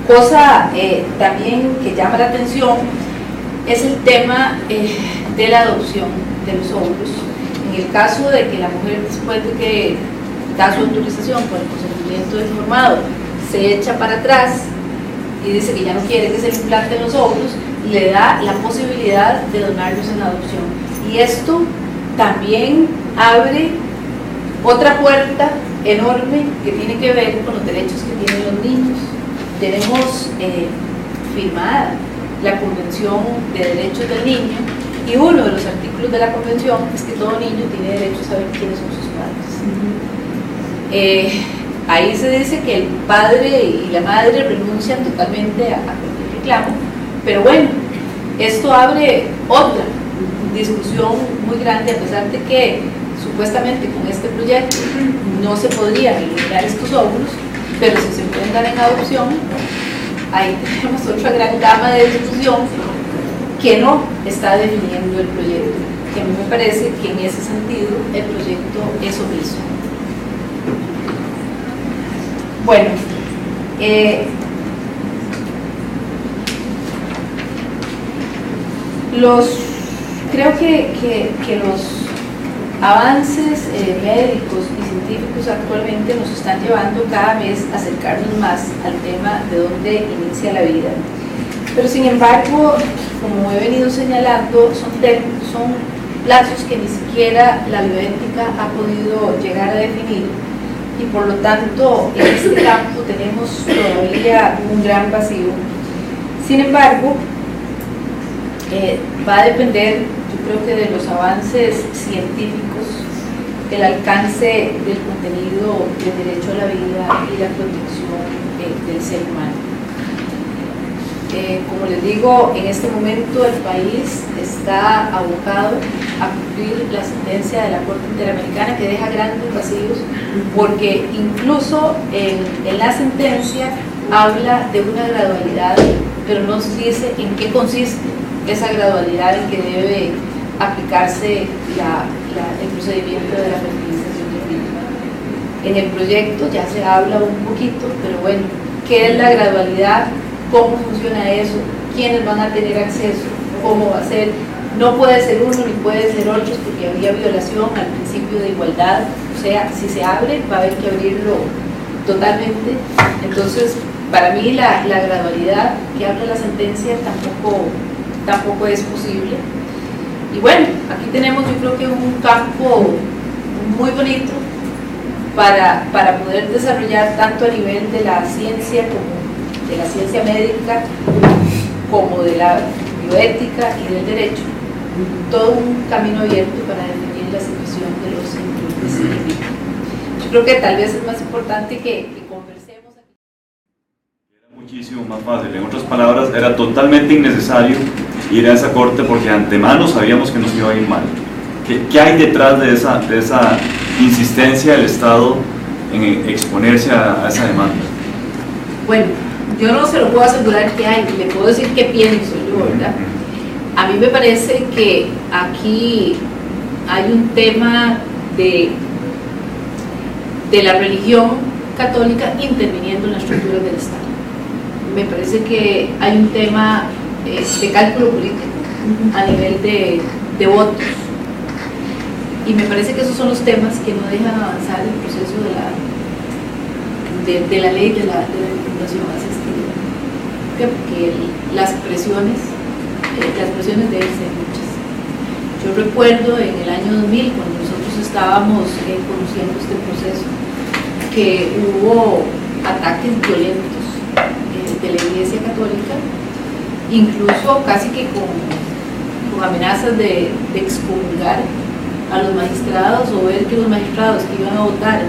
Cosa también que llama la atención es el tema de la adopción de los óvulos. En el caso de que la mujer, después de que da su autorización por el consentimiento informado, se echa para atrás y dice que ya no quiere que se le implanten los óvulos, le da la posibilidad de donarlos en adopción. Y esto también abre otra puerta enorme que tiene que ver con los derechos que tienen los niños. Tenemos firmada la Convención de Derechos del Niño y uno de los artículos de la Convención es que todo niño tiene derecho a saber quiénes son sus padres. Ahí se dice que el padre y la madre renuncian totalmente a cualquier reclamo, pero bueno, esto abre otra discusión muy grande, a pesar de que supuestamente con este proyecto no se podrían eliminar estos óvulos, pero si se pueden dar en adopción, ahí tenemos otra gran gama de discusión que no está definiendo el proyecto, que a mí me parece que en ese sentido el proyecto es omiso. Bueno, creo que los avances médicos y científicos actualmente nos están llevando cada vez a acercarnos más al tema de dónde inicia la vida. Pero sin embargo, como he venido señalando, son plazos que ni siquiera la bioética ha podido llegar a definir y por lo tanto en este campo tenemos todavía un gran vacío. Sin embargo, va a depender, yo creo que de los avances científicos, el alcance del contenido del derecho a la vida y la protección del ser humano. Como les digo, en este momento el país está abocado a cumplir la sentencia de la Corte Interamericana, que deja grandes vacíos, porque incluso en la sentencia habla de una gradualidad, pero no se dice en qué consiste esa gradualidad en que debe aplicarse el procedimiento de la fertilización in vitro. En el proyecto ya se habla un poquito, pero bueno, ¿qué es la gradualidad? ¿Cómo funciona eso? ¿Quiénes van a tener acceso? ¿Cómo va a ser? No puede ser uno ni puede ser otro, porque habría violación al principio de igualdad. O sea, si se abre, va a haber que abrirlo totalmente. Entonces, para mí la gradualidad que habla la sentencia tampoco es posible. Y bueno, aquí tenemos yo creo que un campo muy bonito para poder desarrollar tanto a nivel de la ciencia como de la ciencia médica, como de la bioética y del derecho, todo un camino abierto para definir la situación de los impuestos. Yo creo que tal vez es más importante que conversemos aquí. Era muchísimo más fácil, en otras palabras, era totalmente innecesario ir a esa corte porque de antemano sabíamos que nos iba a ir mal. ¿Qué hay detrás de esa insistencia del Estado en exponerse a esa demanda? Bueno, yo no se lo puedo asegurar que hay, le puedo decir qué pienso yo, ¿verdad? A mí me parece que aquí hay un tema de la religión católica interviniendo en la estructura del Estado. Me parece que hay un tema de cálculo político a nivel de votos. Y me parece que esos son los temas que no dejan avanzar el proceso de la ley de la vinculación asistida. Porque las presiones deben ser muchas. Yo recuerdo en el año 2000, cuando nosotros estábamos conociendo este proceso, que hubo ataques violentos de la Iglesia Católica, incluso casi que con amenazas de excomulgar a los magistrados, o ver que los magistrados que iban a votar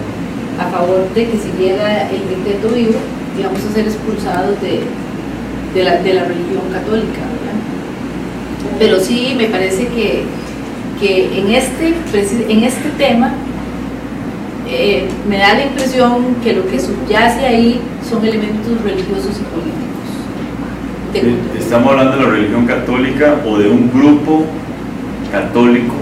a favor de que siguiera el decreto vivo íbamos a ser expulsados de la religión católica, ¿verdad? Pero sí me parece que en este tema me da la impresión que lo que subyace ahí son elementos religiosos y políticos. ¿Estamos hablando de la religión católica o de un grupo católico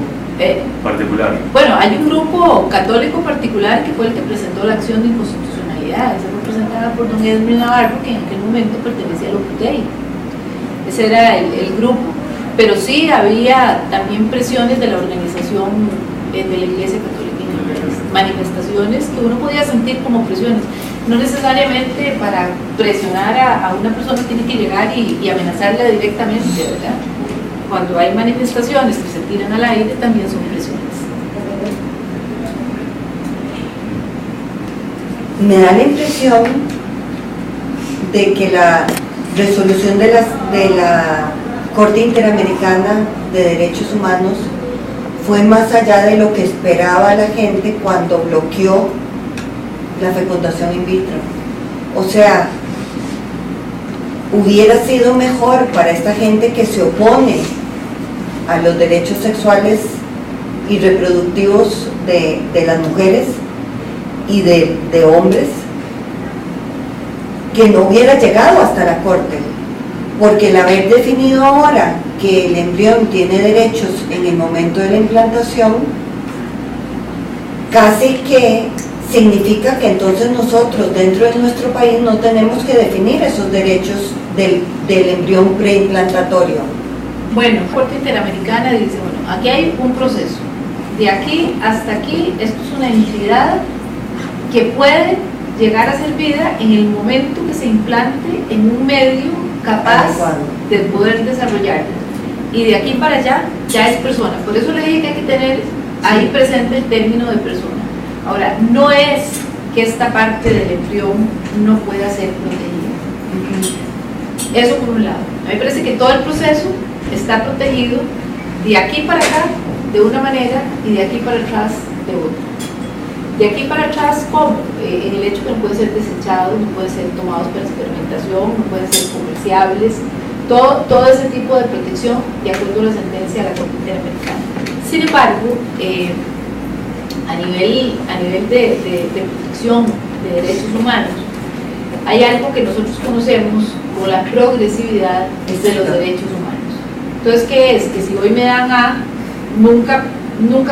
particular? Bueno, hay un grupo católico particular que fue el que presentó la acción de inconstitucionalidad. Esa fue presentada por don Edwin Navarro, que en aquel momento pertenecía al Opus Dei. Ese era el grupo. Pero sí había también presiones de la organización de la Iglesia Católica, manifestaciones que uno podía sentir como presiones. No necesariamente para presionar a una persona tiene que llegar y amenazarla directamente, ¿verdad? Cuando hay manifestaciones que se tiran al aire también son presiones. Me da la impresión de que la resolución de la Corte Interamericana de Derechos Humanos fue más allá de lo que esperaba la gente cuando bloqueó la fecundación in vitro. O sea, hubiera sido mejor para esta gente que se opone a los derechos sexuales y reproductivos de las mujeres y de hombres, que no hubiera llegado hasta la Corte, porque el haber definido ahora que el embrión tiene derechos en el momento de la implantación, casi que significa que entonces nosotros dentro de nuestro país no tenemos que definir esos derechos del embrión preimplantatorio. Bueno, la Corte Interamericana dice, bueno, aquí hay un proceso, de aquí hasta aquí, esto es una entidad que puede llegar a ser vida en el momento que se implante en un medio capaz de poder desarrollarla, y de aquí para allá ya es persona. Por eso le dije que hay que tener ahí presente el término de persona. Ahora, no es que esta parte del embrión no pueda ser protegida. Eso por un lado. A mí me parece que todo el proceso está protegido de aquí para acá de una manera y de aquí para atrás de otra. De aquí para atrás, ¿cómo? En el hecho que no pueden ser desechados, no pueden ser tomados para experimentación, no pueden ser comerciables, todo ese tipo de protección de acuerdo a la sentencia de la Corte Interamericana. Sin embargo, a nivel de protección de derechos humanos, hay algo que nosotros conocemos como la progresividad de los derechos humanos. Entonces, ¿qué es? Que si hoy me dan A, nunca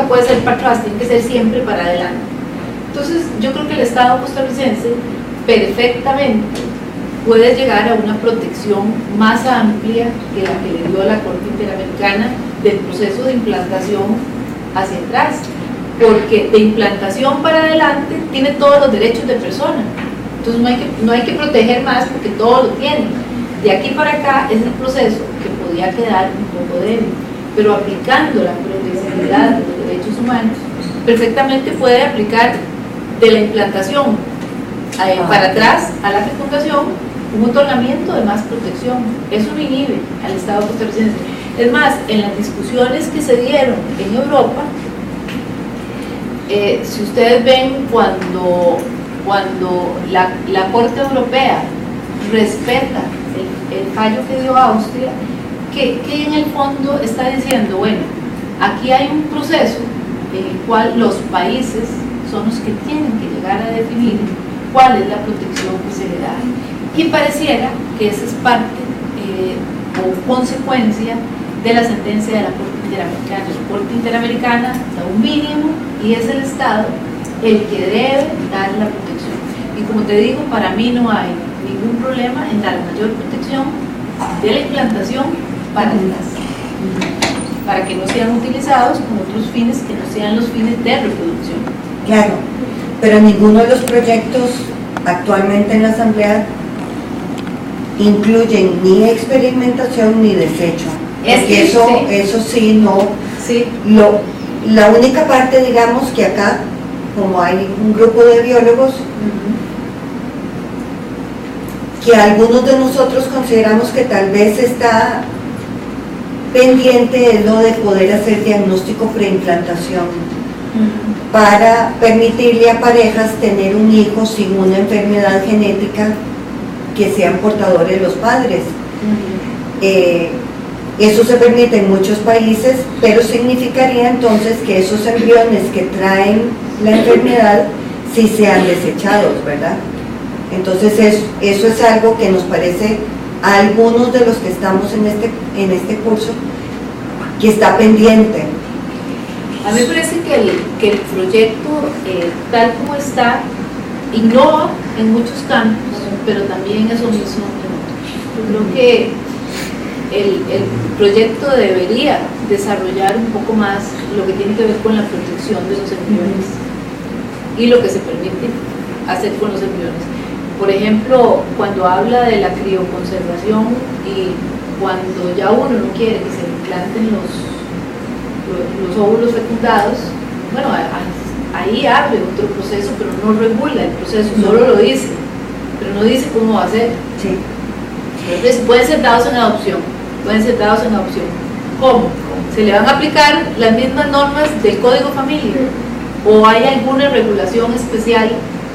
puede ser para atrás, tiene que ser siempre para adelante. Entonces, yo creo que el Estado costarricense perfectamente puede llegar a una protección más amplia que la que le dio la Corte Interamericana del proceso de implantación hacia atrás, porque de implantación para adelante tiene todos los derechos de persona. Entonces no hay que proteger más porque todo lo tiene. De aquí para acá es el proceso que podía quedar un poco débil, pero aplicando la progresividad de los derechos humanos, perfectamente puede aplicar de la implantación para atrás a la fecundación un otorgamiento de más protección. Eso no inhibe al Estado costarricense. Es más, en las discusiones que se dieron en Europa, si ustedes ven cuando la Corte Europea respeta el fallo que dio Austria, que en el fondo está diciendo, bueno, aquí hay un proceso en el cual los países son los que tienen que llegar a definir cuál es la protección que se le da. Y pareciera que esa es parte o consecuencia de la sentencia de la Corte Interamericana. La Corte Interamericana da un mínimo y es el Estado el que debe dar la protección. Y como te digo, para mí no hay ningún problema en dar mayor protección de la implantación para atrás, para que no sean utilizados con otros fines que no sean los fines de reproducción. Claro, pero ninguno de los proyectos actualmente en la Asamblea incluyen ni experimentación ni desecho. Porque eso sí, no. Sí. La única parte, digamos, que acá, como hay un grupo de biólogos, que algunos de nosotros consideramos que tal vez está pendiente es lo de poder hacer diagnóstico preimplantación para permitirle a parejas tener un hijo sin una enfermedad genética que sean portadores los padres. Eso se permite en muchos países, pero significaría entonces que esos embriones que traen la enfermedad sí sean desechados, ¿verdad? Entonces eso es algo que nos parece a algunos de los que estamos en este curso que está pendiente. A mí me parece que el proyecto tal como está innova en muchos campos, pero también es omiso en otros. Yo creo que el proyecto debería desarrollar un poco más lo que tiene que ver con la protección de los embriones y lo que se permite hacer con los embriones. Por ejemplo, cuando habla de la crioconservación y cuando ya uno no quiere que se implanten los óvulos fecundados, bueno, ahí abre otro proceso, pero no regula el proceso, solo lo dice, pero no dice cómo va a ser. Sí. Entonces, pueden ser dados en adopción. ¿Cómo? ¿Se le van a aplicar las mismas normas del Código Familia? ¿O hay alguna regulación especial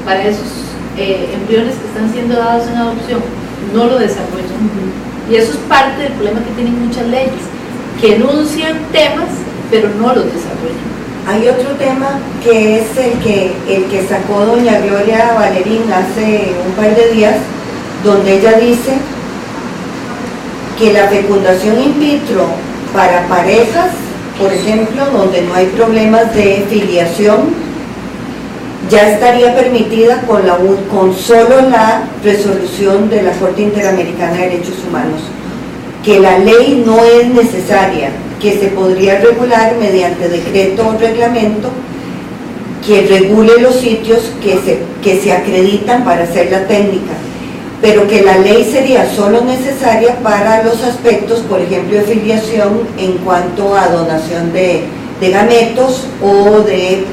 para esos embriones que están siendo dados en adopción? No lo desarrollan. Y eso es parte del problema que tienen muchas leyes, que enuncian temas, pero no los desarrollan. Hay otro tema que es el que sacó doña Gloria Valerín hace un par de días, donde ella dice que la fecundación in vitro para parejas, por ejemplo, donde no hay problemas de filiación, ya estaría permitida con solo la resolución de la Corte Interamericana de Derechos Humanos, que la ley no es necesaria, que se podría regular mediante decreto o reglamento que regule los sitios que se acreditan para hacer la técnica, pero que la ley sería solo necesaria para los aspectos, por ejemplo, de filiación en cuanto a donación de gametos o de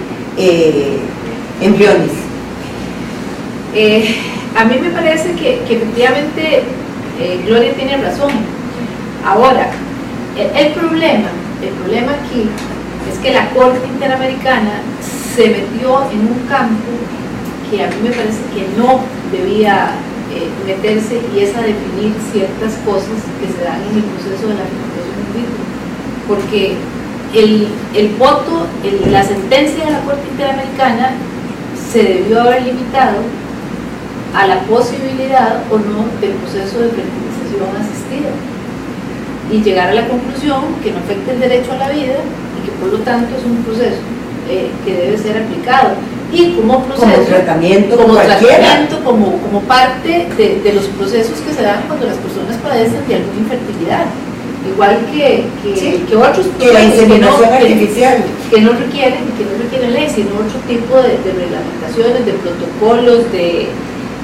embriones. A mí me parece que efectivamente Gloria tiene razón. Ahora, el problema aquí es que la Corte Interamericana se metió en un campo que a mí me parece que no debía meterse, y es a definir ciertas cosas que se dan en el proceso de la fecundación in vitro, porque el voto, la sentencia de la Corte Interamericana se debió haber limitado a la posibilidad o no del proceso de fertilización asistida y llegar a la conclusión que no afecta el derecho a la vida y que por lo tanto es un proceso que debe ser aplicado, y como proceso, como tratamiento, como parte de los procesos que se dan cuando las personas padecen de alguna infertilidad, igual que otros procesos que la inseminación artificial, que no requieren ley, sino otro tipo de reglamentaciones, de protocolos,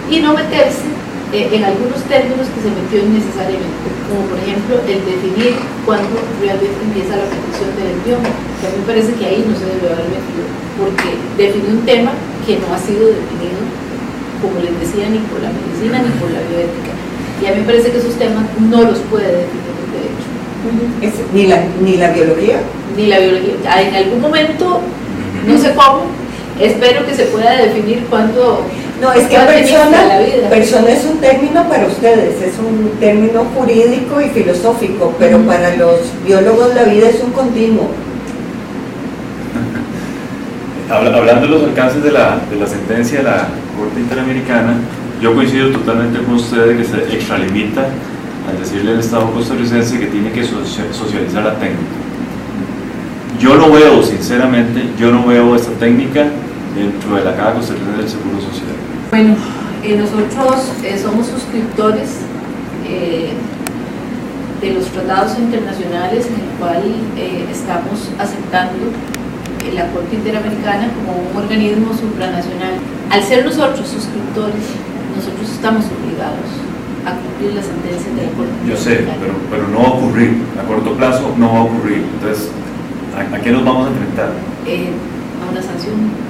y no meterse en algunos términos que se metió innecesariamente. como por ejemplo el definir cuándo realmente empieza la protección del embrión, que a mí me parece que ahí no se debe haber metido, porque define un tema que no ha sido definido, como les decía, ni por la medicina ni por la bioética, y a mí me parece que esos temas no los puede definir el derecho. Ni la biología. Ni la biología. En algún momento, no sé cómo, espero que se pueda definir cuándo. No, es que persona es un término para ustedes, es un término jurídico y filosófico, pero para los biólogos la vida es un continuo. Hablando de los alcances de la sentencia de la Corte Interamericana, yo coincido totalmente con ustedes que se extralimita al decirle al Estado costarricense que tiene que socializar la técnica. Yo no veo, sinceramente, esta técnica dentro de la Caja Costarricense del Seguro Social. Bueno, nosotros somos suscriptores de los tratados internacionales en el cual estamos aceptando la Corte Interamericana como un organismo supranacional. Al ser nosotros suscriptores, nosotros estamos obligados a cumplir la sentencia de la Corte Interamericana. Yo sé, pero no va a ocurrir, a corto plazo no va a ocurrir. Entonces, ¿a qué nos vamos a enfrentar? A una sanción.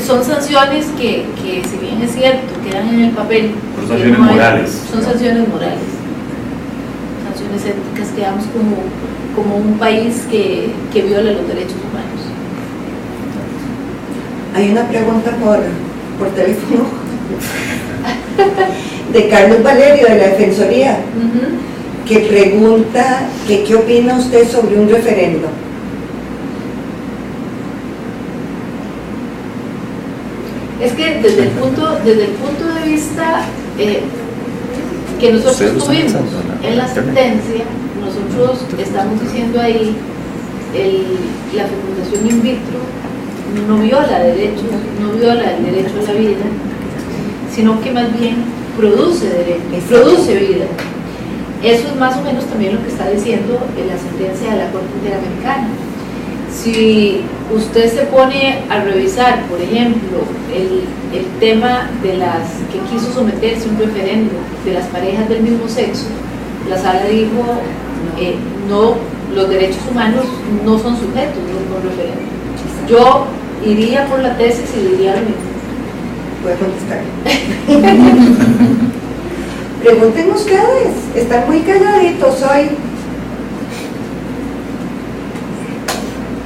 Son sanciones que, si bien es cierto, quedan en el papel. Son sanciones morales. Son sanciones morales. Sanciones éticas, quedamos como un país que viola los derechos humanos. Hay una pregunta por teléfono de Carlos Valerio de la Defensoría, que pregunta que qué opina usted sobre un referendo. Es que desde el punto de vista que nosotros tuvimos en la sentencia, nosotros estamos diciendo ahí la fecundación in vitro no viola derechos, no viola el derecho a la vida, sino que más bien produce derechos, produce vida. Eso es más o menos también lo que está diciendo en la sentencia de la Corte Interamericana. Si usted se pone a revisar, por ejemplo, el tema de las que quiso someterse a un referendo de las parejas del mismo sexo, la sala dijo, no, los derechos humanos no son sujetos de un referendo. Yo iría por la tesis y diría lo mismo. Voy a contestar. Pregunten ustedes, están muy calladitos hoy.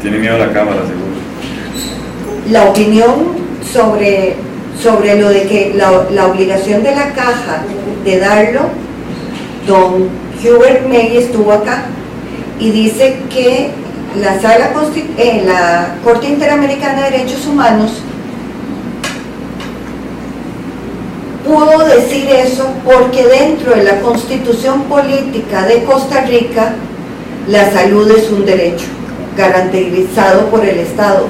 Tiene miedo a la cámara, seguro. La opinión sobre lo de que la obligación de la Caja de darlo, don Hubert May estuvo acá y dice que la Corte Interamericana de Derechos Humanos pudo decir eso porque dentro de la Constitución Política de Costa Rica la salud es un derecho garantizado por el Estado.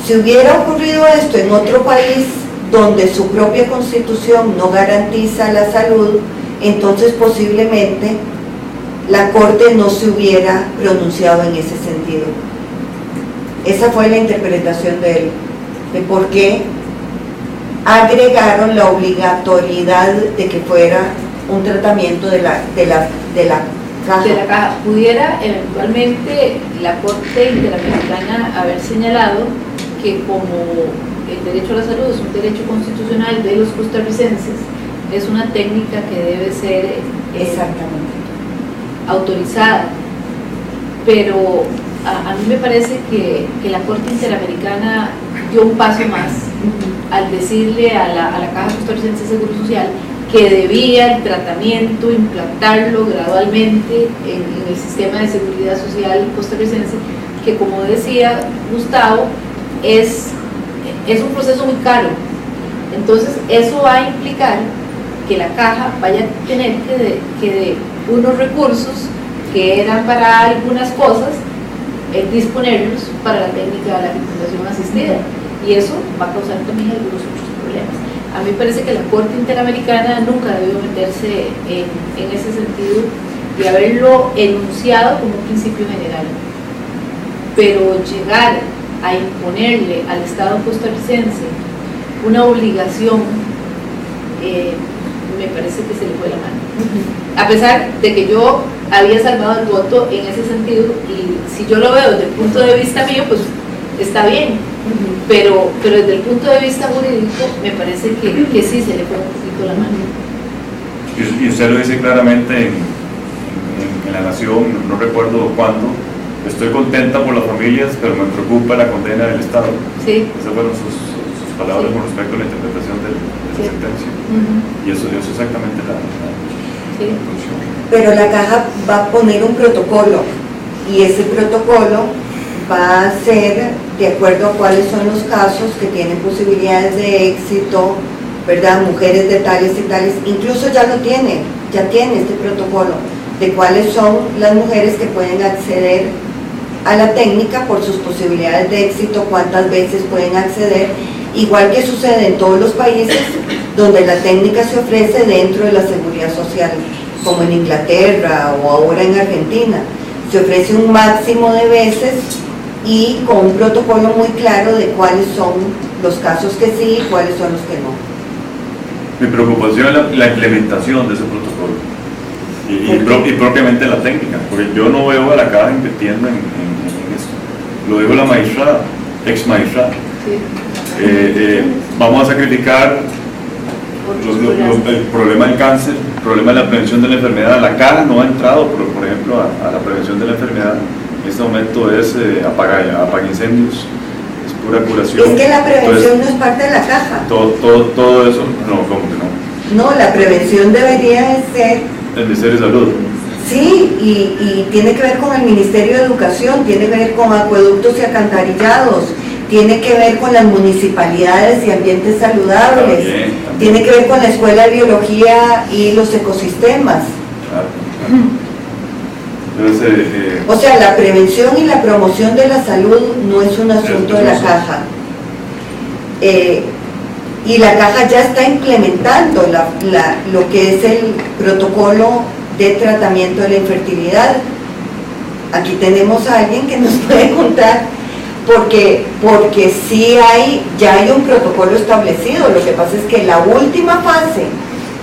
Si hubiera ocurrido esto en otro país donde su propia Constitución no garantiza la salud, entonces posiblemente la Corte no se hubiera pronunciado en ese sentido. Esa fue la interpretación de él, de por qué agregaron la obligatoriedad de que fuera un tratamiento de la Caja. Pudiera eventualmente la Corte Interamericana haber señalado que como el derecho a la salud es un derecho constitucional de los costarricenses, es una técnica que debe ser exactamente autorizada, pero a mí me parece que la Corte Interamericana dio un paso más al decirle a la Caja Costarricense de Seguro Social que debía el tratamiento implantarlo gradualmente en el sistema de seguridad social costarricense, que como decía Gustavo, es un proceso muy caro. Entonces eso va a implicar que la Caja vaya a tener que de unos recursos que eran para algunas cosas, disponerlos para la técnica de la fecundación asistida, y eso va a causar también algunos otros problemas. A mí me parece que la Corte Interamericana nunca debió meterse en ese sentido y haberlo enunciado como un principio general, pero llegar a imponerle al Estado costarricense una obligación me parece que se le fue la mano. A pesar de que yo había salvado el voto en ese sentido, y si yo lo veo desde el punto de vista mío, pues está bien, pero desde el punto de vista jurídico me parece que sí se le fue un poquito la mano. Y usted lo dice claramente en La Nación, no recuerdo cuándo: estoy contenta por las familias, pero me preocupa la condena del Estado. Sí. Esas fueron sus palabras con respecto a la interpretación de la sentencia. Y eso es exactamente la función. Pero la caja va a poner un protocolo, y ese protocolo va a ser de acuerdo a cuáles son los casos que tienen posibilidades de éxito, ¿verdad? Mujeres de tales y tales, incluso ya tiene este protocolo de cuáles son las mujeres que pueden acceder a la técnica por sus posibilidades de éxito, cuántas veces pueden acceder, igual que sucede en todos los países donde la técnica se ofrece dentro de la seguridad social, como en Inglaterra o ahora en Argentina. Se ofrece un máximo de veces y con un protocolo muy claro de cuáles son los casos que sí y cuáles son los que no. Mi preocupación es la implementación de ese protocolo y propiamente la técnica, porque yo no veo a la caja invirtiendo en esto. Lo dijo la magistrada, ex magistrada. Sí. Vamos a sacrificar el problema del cáncer, el problema de la prevención de la enfermedad. La caja no ha entrado, por ejemplo, a la prevención de la enfermedad. En este momento es apaga incendios, es pura curación. Es que la prevención no es parte de la caja. Todo eso, no, ¿cómo que no? No, la prevención debería ser... El Ministerio de Salud. Sí, y tiene que ver con el Ministerio de Educación, tiene que ver con acueductos y alcantarillados, tiene que ver con las municipalidades y ambientes saludables, También. Tiene que ver con la Escuela de Biología y los ecosistemas. Claro. Entonces, O sea, la prevención y la promoción de la salud no es un asunto de la caja. Y la caja ya está implementando lo que es el protocolo de tratamiento de la infertilidad. Aquí tenemos a alguien que nos puede contar, porque sí ya hay un protocolo establecido. Lo que pasa es que la última fase,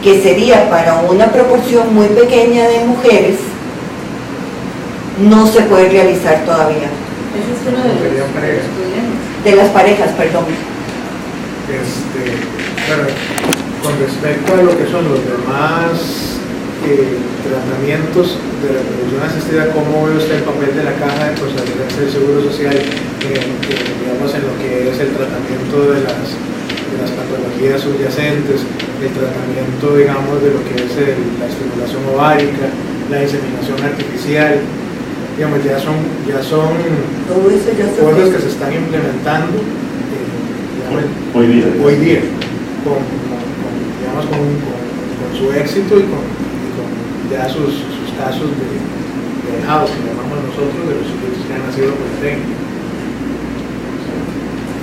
que sería para una proporción muy pequeña de mujeres, no se puede realizar todavía. Ese es uno de los problemas. De las parejas, perdón. Bueno, con respecto a lo que son los demás tratamientos de reproducción asistida, ¿cómo ve usted el papel de la caja de costarricense del Seguro Social digamos, en lo que es el tratamiento de las patologías subyacentes, el tratamiento, digamos, de lo que es la estimulación ovárica, la inseminación artificial? Digamos, ya son Todo eso ya cosas que se están implementando hoy día. Con su éxito y con ya sus casos de dejados, que llamamos nosotros, de los sujetos que han nacido por la técnica.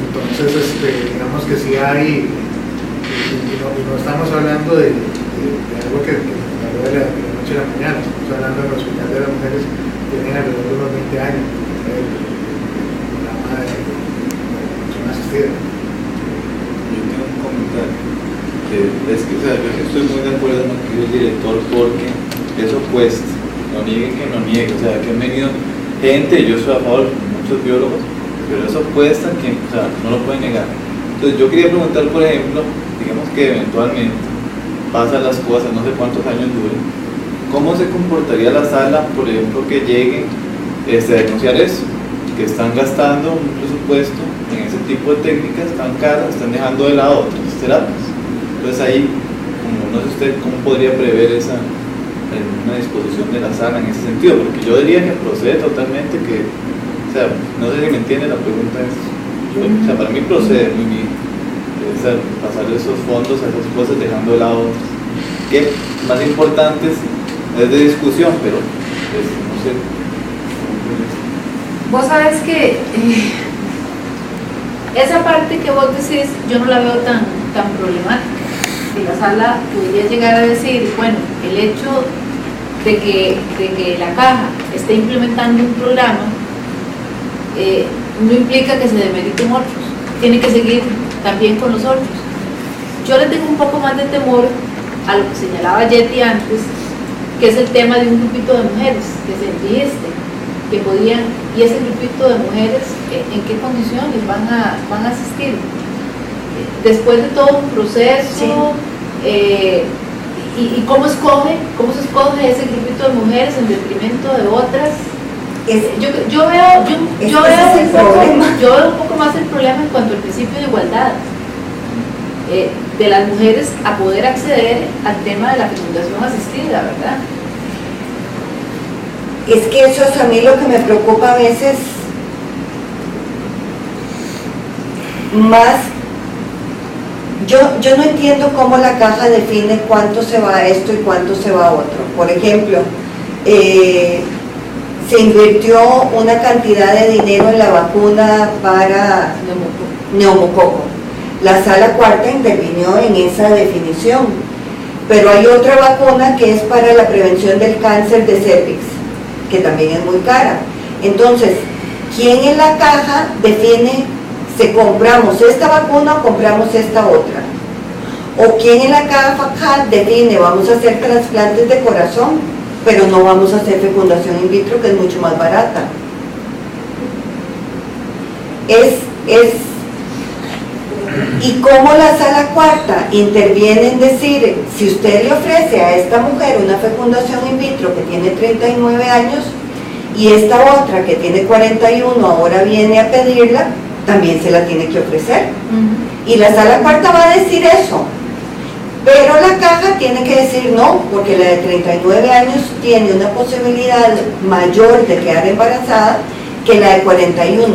Entonces, digamos que sí hay, y no estamos hablando de algo que salió de la noche a la mañana, estamos hablando del Hospital de las Mujeres que tienen alrededor de unos 20 años, el programa de reproducción asistida. Yo tengo un comentario, es que, o sea, yo estoy muy de acuerdo con lo que dice el director, porque eso cuesta, no niegue que no niegue, o sea, que han venido gente, yo estoy a favor, muchos biólogos, pero eso cuesta, o sea, no lo pueden negar. Entonces yo quería preguntar, por ejemplo, digamos que eventualmente pasan las cosas, no sé cuántos años duren, ¿cómo se comportaría la sala, por ejemplo, que lleguen a denunciar eso? Que están gastando un presupuesto en ese tipo de técnicas tan caras, están dejando de lado otras terapias. Entonces ahí, como no sé usted cómo podría prever una disposición de la sala en ese sentido, porque yo diría que procede totalmente, que, o sea, no sé si me entiende la pregunta, o sea, para mí procede muy bien, pasar esos fondos a esas cosas dejando de lado otras, que más importantes es de discusión, pero pues, no sé. Vos sabes que esa parte que vos decís yo no la veo tan problemática. Si la sala podría llegar a decir, bueno, el hecho de que la caja esté implementando un programa no implica que se demeriten otros, tiene que seguir también con los otros. Yo le tengo un poco más de temor a lo que señalaba Yeti antes, que es el tema de un grupito de mujeres que se enviste, que podían, y ese grupito de mujeres, ¿en qué condiciones van a asistir? Después de todo un proceso, y cómo se escoge ese grupito de mujeres en detrimento de otras. Yo veo un poco más el problema en cuanto al principio de igualdad de las mujeres a poder acceder al tema de la fecundación asistida, ¿verdad? Es que eso es a mí lo que me preocupa a veces más. Yo no entiendo cómo la caja define cuánto se va a esto y cuánto se va a otro. Por ejemplo, se invirtió una cantidad de dinero en la vacuna para neumococo. La Sala Cuarta intervino en esa definición, pero hay otra vacuna que es para la prevención del cáncer de cervix, que también es muy cara. Entonces, ¿quién en la caja define si compramos esta vacuna o compramos esta otra? ¿O quién en la caja define vamos a hacer trasplantes de corazón, pero no vamos a hacer fecundación in vitro, que es mucho más barata? Y cómo la Sala Cuarta interviene en decir, si usted le ofrece a esta mujer una fecundación in vitro que tiene 39 años y esta otra que tiene 41 ahora viene a pedirla, también se la tiene que ofrecer. Y la Sala Cuarta va a decir eso, pero la caja tiene que decir no, porque la de 39 años tiene una posibilidad mayor de quedar embarazada que la de 41.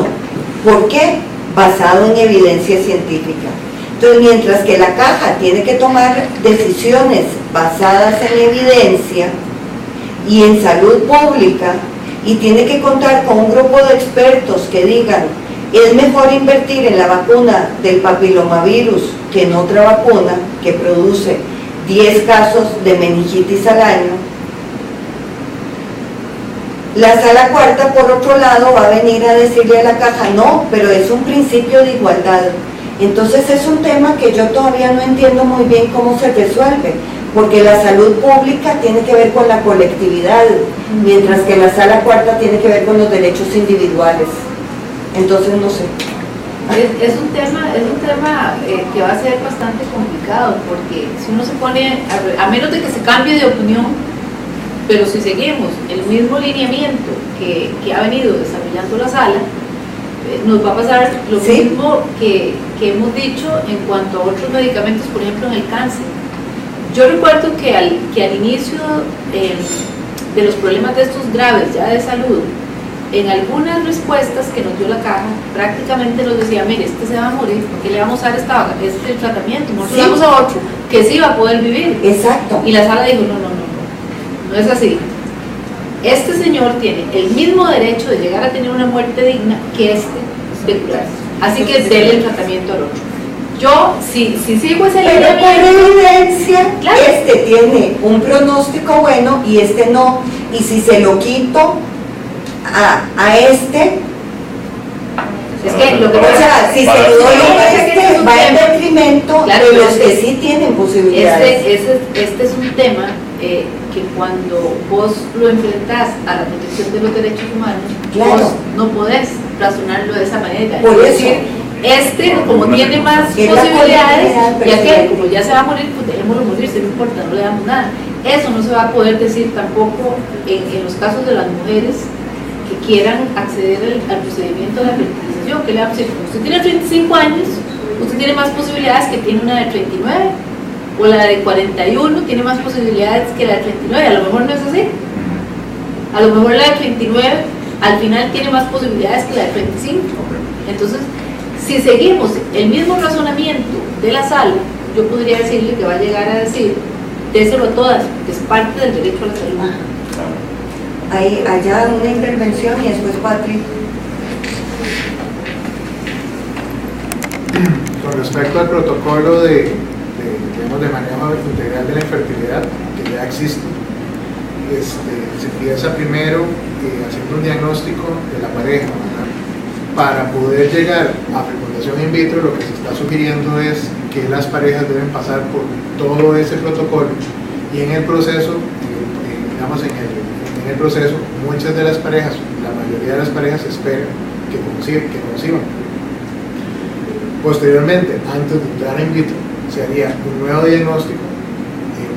¿Por qué? Basado en evidencia científica. Entonces, mientras que la caja tiene que tomar decisiones basadas en evidencia y en salud pública, y tiene que contar con un grupo de expertos que digan, es mejor invertir en la vacuna del papilomavirus que en otra vacuna que produce 10 casos de meningitis al año, la Sala Cuarta, por otro lado, va a venir a decirle a la caja, no, pero es un principio de igualdad. Entonces es un tema que yo todavía no entiendo muy bien cómo se resuelve, porque la salud pública tiene que ver con la colectividad, mientras que la Sala Cuarta tiene que ver con los derechos individuales. Entonces no sé. Es un tema que va a ser bastante complicado, porque si uno se pone, a menos de que se cambie de opinión, pero si seguimos el mismo lineamiento que ha venido desarrollando la sala, nos va a pasar lo mismo que hemos dicho en cuanto a otros medicamentos, por ejemplo en el cáncer. Yo recuerdo que al inicio de los problemas de estos graves ya de salud, en algunas respuestas que nos dio la caja, prácticamente nos decía, mire, este se va a morir, porque le vamos a dar este tratamiento, nosotros le damos a otro que sí va a poder vivir. Exacto. Y la sala dijo, no es así. Este señor tiene el mismo derecho de llegar a tener una muerte digna que de curarse. Así que déle el tratamiento al otro. Yo, si sigo ese lineamiento, pero por evidencia, claro, este tiene un pronóstico bueno y este no. Y si se lo quito a este, es que lo que o sea, si se lo doy a este, va en detrimento de los que sí tienen posibilidades. Este es un tema que cuando vos lo enfrentás a la protección de los derechos humanos, claro, vos no podés razonarlo de esa manera. Por es eso, decir, como tiene más posibilidades, y aquel, como ya se va a morir, pues dejémoslo morirse, no importa, no le damos nada. Eso no se va a poder decir tampoco en los casos de las mujeres que quieran acceder al procedimiento de la fertilización. Que le vamos a decir, usted tiene 35 años, usted tiene más posibilidades que tiene una de 39, o la de 41 tiene más posibilidades que la de 39, a lo mejor no es así. A lo mejor la de 39 al final tiene más posibilidades que la de 35. Entonces, si seguimos el mismo razonamiento de la sala, yo podría decirle que va a llegar a decir, déselo a todas, que es parte del derecho a la salud. Hay allá una intervención y después Patrick. Con respecto al protocolo de manejo integral de la infertilidad, que ya existe, se empieza primero haciendo un diagnóstico de la pareja, ¿verdad? Para poder llegar a fecundación in vitro, lo que se está sugiriendo es que las parejas deben pasar por todo ese protocolo, y en el proceso, digamos en el proceso, muchas de las parejas, la mayoría de las parejas esperan que conciban. Posteriormente, antes de entrar in vitro, se haría un nuevo diagnóstico,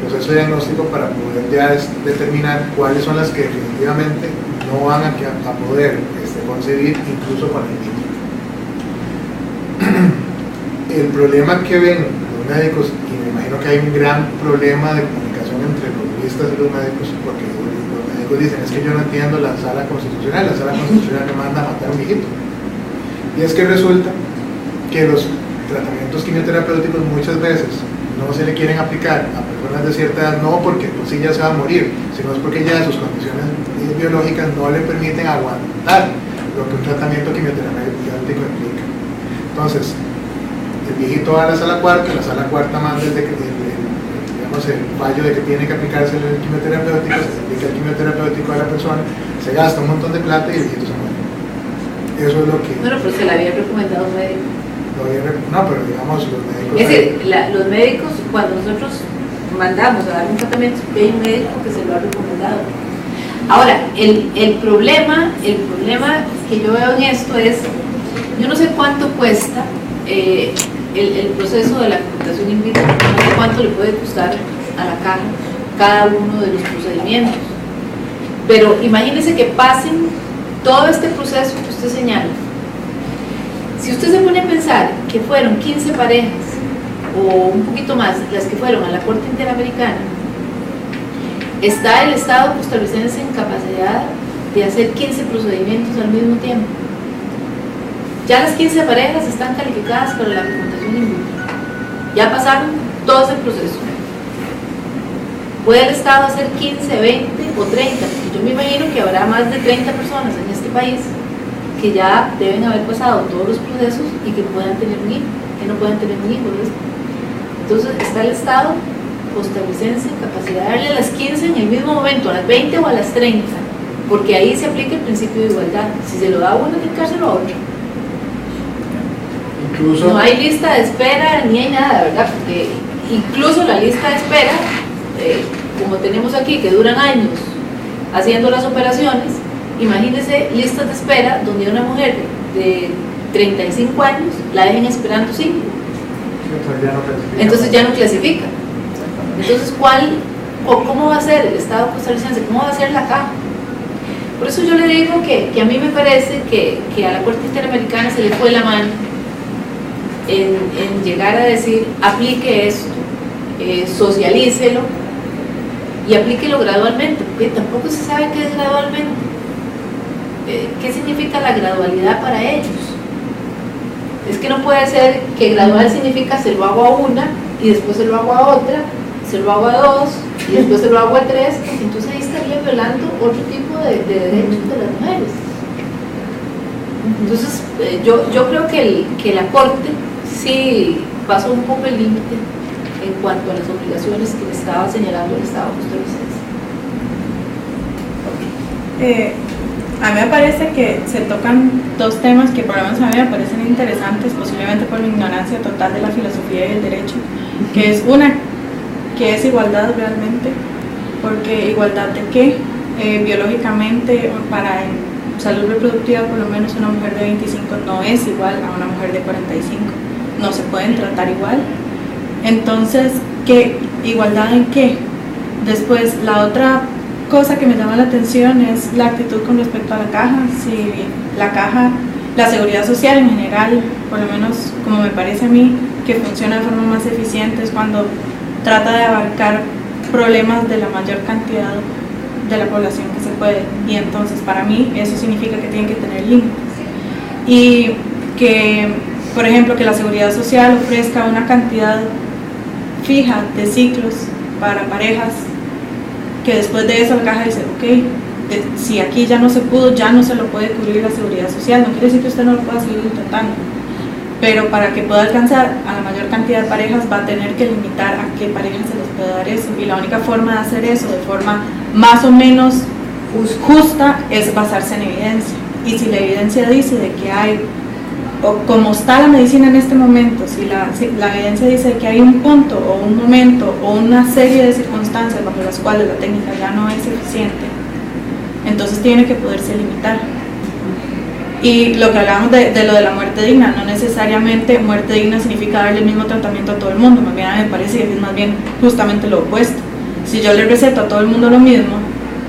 proceso diagnóstico, para poder ya determinar cuáles son las que definitivamente no van a poder concebir incluso con in vitro. El problema que ven los médicos, y me imagino que hay un gran problema de comunicación entre los juristas y los médicos, porque los médicos dicen, es que yo no entiendo la sala constitucional me manda a matar a un viejito. Y es que resulta que los tratamientos quimioterapéuticos muchas veces no se le quieren aplicar a personas de cierta edad, no porque pues sí ya se va a morir, sino es porque ya sus condiciones biológicas no le permiten aguantar lo que un tratamiento quimioterapéutico implica. Entonces, el viejito va a la sala cuarta manda el fallo de que tiene que aplicarse el quimioterapéutico, se aplica el quimioterapéutico a la persona, se gasta un montón de plata y el viejito se muere. Eso es lo que... Bueno, pero se le había recomendado un médico. No, pero digamos, los médicos... Es decir, los médicos, cuando nosotros mandamos a dar un tratamiento, hay un médico que se lo ha recomendado. Ahora, el problema que yo veo en esto es, yo no sé cuánto cuesta el proceso de la fecundación in vitro, no sé cuánto le puede costar a la caja cada uno de los procedimientos, pero imagínense que pasen todo este proceso que usted señala. Si usted se pone a pensar que fueron 15 parejas o un poquito más las que fueron a la Corte Interamericana, está el Estado costarricense en capacidad de hacer 15 procedimientos al mismo tiempo. Ya las 15 parejas están calificadas para la fecundación in vitro. Ya pasaron todo ese proceso. ¿Puede el Estado hacer 15, 20 o 30? Porque yo me imagino que habrá más de 30 personas en este país que ya deben haber pasado todos los procesos y que puedan tener un hijo, que no puedan tener un hijo. Entonces está el Estado costarricense en capacidad de darle a las 15 en el mismo momento, a las 20 o a las 30, porque ahí se aplica el principio de igualdad. Si se lo da a uno, tiene que dárselo a otro. Incluso, no hay lista de espera ni hay nada, ¿verdad? Porque incluso la lista de espera, como tenemos aquí, que duran años haciendo las operaciones, imagínense listas de espera donde una mujer de 35 años la dejen esperando 5. Entonces ya no clasifica. Entonces, ¿cómo va a ser el Estado costarricense? ¿Cómo va a ser la caja? Por eso yo le digo que a mí me parece que a la Corte Interamericana se le fue la mano en llegar a decir, aplique esto, socialícelo y aplíquelo gradualmente, porque tampoco se sabe qué es gradualmente. ¿Qué significa la gradualidad para ellos? Es que no puede ser que gradual significa se lo hago a una y después se lo hago a otra, se lo hago a dos y después se lo hago a tres, entonces ahí estaría violando otro tipo de derechos de las mujeres. Entonces yo creo que la Corte sí pasó un poco el límite en cuanto a las obligaciones que le estaba señalando el Estado costarricense. A mí me parece que se tocan dos temas que por lo menos a mí me parecen interesantes, posiblemente por mi ignorancia total de la filosofía y el derecho, que es una, que es igualdad realmente, porque igualdad de qué, biológicamente para salud reproductiva por lo menos una mujer de 25 no es igual a una mujer de 45, no se pueden tratar igual. Entonces, ¿qué? ¿Igualdad en qué? Después, la otra cosa que me llama la atención es la actitud con respecto a la caja. Si la caja, la seguridad social en general, por lo menos como me parece a mí, que funciona de forma más eficiente es cuando trata de abarcar problemas de la mayor cantidad de la población que se puede, y entonces para mí eso significa que tienen que tener límites y que, por ejemplo, que la seguridad social ofrezca una cantidad fija de ciclos para parejas, que después de eso la caja dice, ok, si aquí ya no se pudo, ya no se lo puede cubrir la seguridad social, no quiere decir que usted no lo pueda seguir intentando, pero para que pueda alcanzar a la mayor cantidad de parejas va a tener que limitar a qué parejas se les puede dar eso, y la única forma de hacer eso de forma más o menos justa es basarse en evidencia, y si la evidencia dice de que hay o como está la medicina en este momento, si la evidencia dice que hay un punto o un momento o una serie de circunstancias bajo las cuales la técnica ya no es eficiente, entonces tiene que poderse limitar. Y lo que hablamos de lo de la muerte digna, no necesariamente muerte digna significa darle el mismo tratamiento a todo el mundo, más bien a mí me parece que es más bien justamente lo opuesto. Si yo le receto a todo el mundo lo mismo,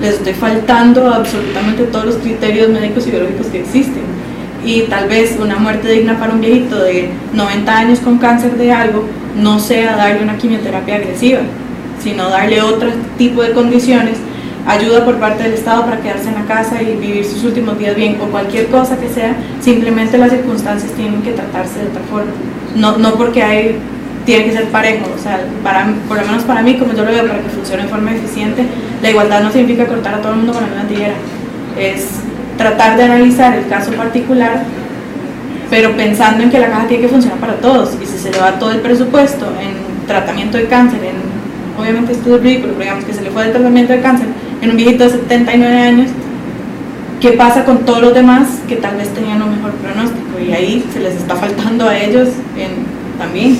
les estoy faltando absolutamente todos los criterios médicos y biológicos que existen. Y tal vez una muerte digna para un viejito de 90 años con cáncer de algo no sea darle una quimioterapia agresiva, sino darle otro tipo de condiciones, ayuda por parte del Estado para quedarse en la casa y vivir sus últimos días bien, o cualquier cosa que sea. Simplemente las circunstancias tienen que tratarse de otra forma, no porque tiene que ser parejo. O sea, por lo menos para mí, como yo lo veo, para que funcione de forma eficiente, la igualdad no significa cortar a todo el mundo con la misma tijera, es tratar de analizar el caso particular, pero pensando en que la caja tiene que funcionar para todos. Y si se le va todo el presupuesto en tratamiento de cáncer, obviamente esto es ridículo, pero digamos que se le fue el tratamiento de cáncer en un viejito de 79 años, ¿qué pasa con todos los demás que tal vez tenían un mejor pronóstico? Y ahí se les está faltando a ellos también.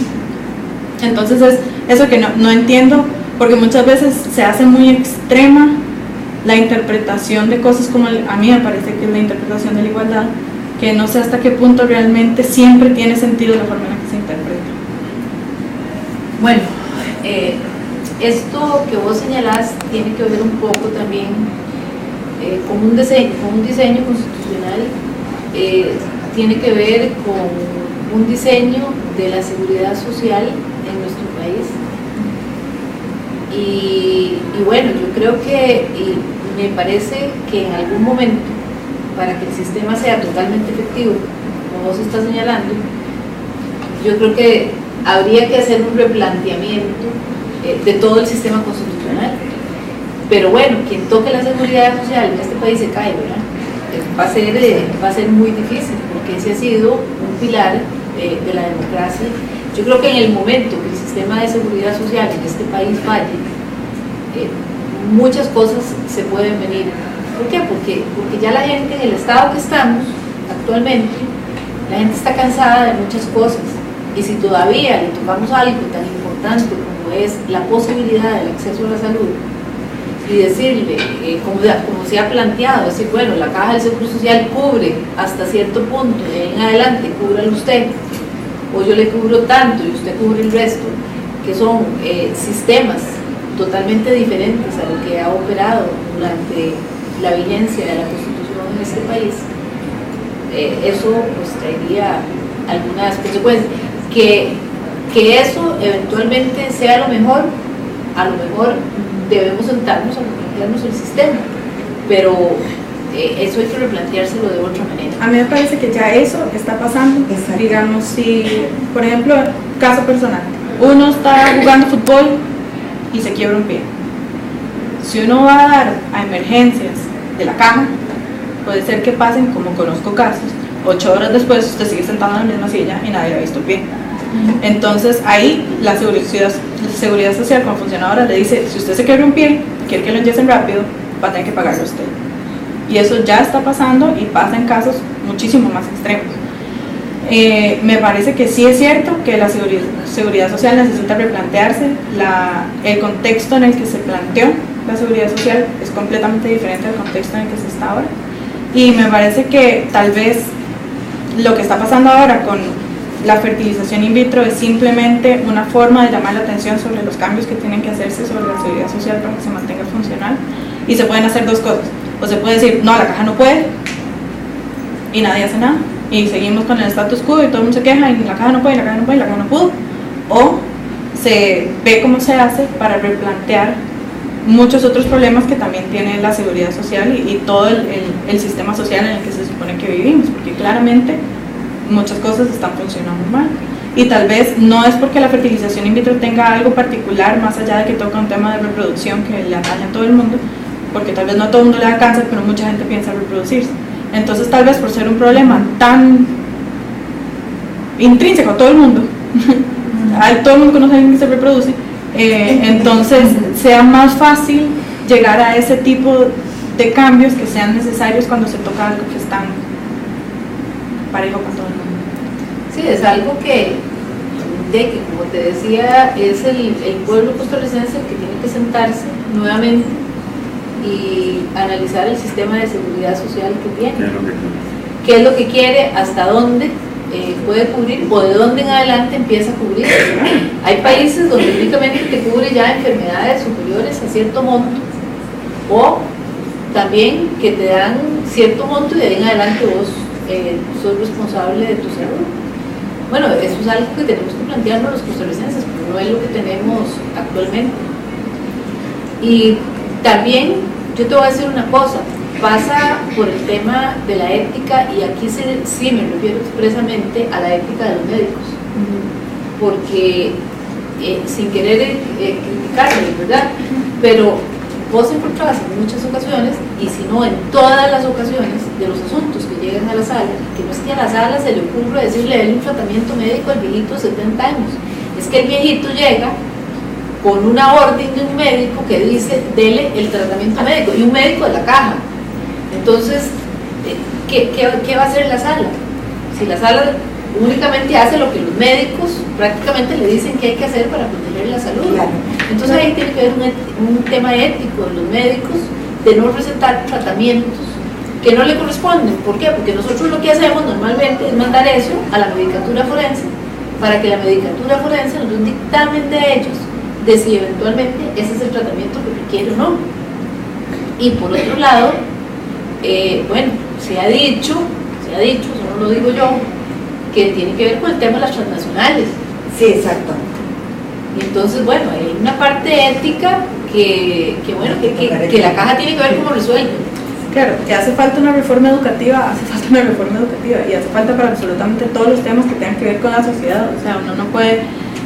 Entonces es eso que no entiendo, porque muchas veces se hace muy extrema la interpretación de cosas como a mí me parece que es la interpretación de la igualdad, que no sé hasta qué punto realmente siempre tiene sentido la forma en la que se interpreta. Bueno, esto que vos señalás tiene que ver un poco también con un diseño constitucional, tiene que ver con un diseño de la seguridad social en nuestro país. Y bueno, yo creo que, y me parece que en algún momento, para que el sistema sea totalmente efectivo, como vos estás señalando, yo creo que habría que hacer un replanteamiento de todo el sistema constitucional. Pero bueno, quien toque la seguridad social en este país se cae, ¿verdad? Va a ser muy difícil, porque ese ha sido un pilar de la democracia. Yo creo que en el momento que el sistema de seguridad social en este país falle, muchas cosas se pueden venir. ¿Por qué? Porque ya la gente en el estado que estamos actualmente, la gente está cansada de muchas cosas, y si todavía le tocamos algo tan importante como es la posibilidad del acceso a la salud, y decirle, como se ha planteado, decir, bueno, la caja del Seguro Social cubre hasta cierto punto, de ahí en adelante cúbralo usted, o yo le cubro tanto y usted cubre el resto, que son sistemas totalmente diferentes a lo que ha operado durante la vigencia de la Constitución en este país. Eso pues traería algunas consecuencias. Que eso eventualmente sea lo mejor, a lo mejor debemos sentarnos a replantearnos el sistema, pero eso hay que replanteárselo de otra manera. A mí me parece que ya eso está pasando. Exacto. Digamos, si, por ejemplo, caso personal, uno está jugando fútbol y se quiebra un pie. Si uno va a dar a emergencias de la caja, puede ser que pasen, como conozco casos, 8 horas después usted sigue sentado en la misma silla y nadie ha visto el pie. Entonces ahí la seguridad social, como funcionadora, le dice, si usted se quiebra un pie, quiere que lo enyesen rápido, va a tener que pagarlo usted. Y eso ya está pasando y pasa en casos muchísimo más extremos. Me parece que sí es cierto que la seguridad social necesita replantearse. El contexto en el que se planteó la seguridad social es completamente diferente al contexto en el que se está ahora. Y me parece que tal vez lo que está pasando ahora con la fertilización in vitro es simplemente una forma de llamar la atención sobre los cambios que tienen que hacerse sobre la seguridad social para que se mantenga funcional. Y se pueden hacer dos cosas: o se puede decir, no, la caja no puede, y nadie hace nada, y seguimos con el status quo y todo el mundo se queja, y la caja no puede, la caja no puede, la caja no pudo. O se ve cómo se hace para replantear muchos otros problemas que también tiene la seguridad social y todo el sistema social en el que se supone que vivimos, porque claramente muchas cosas están funcionando mal. Y tal vez no es porque la fertilización in vitro tenga algo particular, más allá de que toca un tema de reproducción que le atañe a todo el mundo, porque tal vez no a todo el mundo le da cáncer, pero mucha gente piensa reproducirse. Entonces tal vez por ser un problema tan intrínseco a todo el mundo, todo el mundo conoce a alguien que se reproduce, entonces sea más fácil llegar a ese tipo de cambios que sean necesarios cuando se toca algo que es tan parejo con todo el mundo. Sí, es algo que como te decía, es el pueblo costarricense el que tiene que sentarse nuevamente y analizar el sistema de seguridad social que tiene. ¿Qué es lo que quiere? ¿Hasta dónde puede cubrir? ¿O de dónde en adelante empieza a cubrir? Hay países donde únicamente te cubre ya enfermedades superiores a cierto monto, o también que te dan cierto monto y de ahí en adelante vos sos responsable de tu salud. Bueno, eso es algo que tenemos que plantearnos los costarricenses, porque no es lo que tenemos actualmente. Y también, yo te voy a decir una cosa, pasa por el tema de la ética, y aquí sí me refiero expresamente a la ética de los médicos, porque sin querer criticarles, ¿verdad? Pero vos encontrás en muchas ocasiones, y si no en todas las ocasiones, de los asuntos que llegan a la sala, que no es que a la sala se le ocurra decirle denle un tratamiento médico al viejito de 70 años, es que el viejito llega con una orden de un médico que dice dele el tratamiento médico, y un médico de la caja. Entonces, ¿qué va a hacer la sala? Si la sala únicamente hace lo que los médicos prácticamente le dicen que hay que hacer para proteger la salud. Claro. Entonces ahí tiene que haber un tema ético de los médicos de no recetar tratamientos que no le corresponden. ¿Por qué? Porque nosotros lo que hacemos normalmente es mandar eso a la medicatura forense, para que la medicatura forense nos dé un dictamen de ellos de si eventualmente ese es el tratamiento que requiere o no. Y por otro lado, bueno, se ha dicho, eso no lo digo yo, que tiene que ver con el tema de las transnacionales. Sí, exacto. Y entonces, bueno, hay una parte ética que la caja tiene que ver cómo resuelve. Claro, que hace falta una reforma educativa, y hace falta para absolutamente todos los temas que tengan que ver con la sociedad. O sea, uno no puede,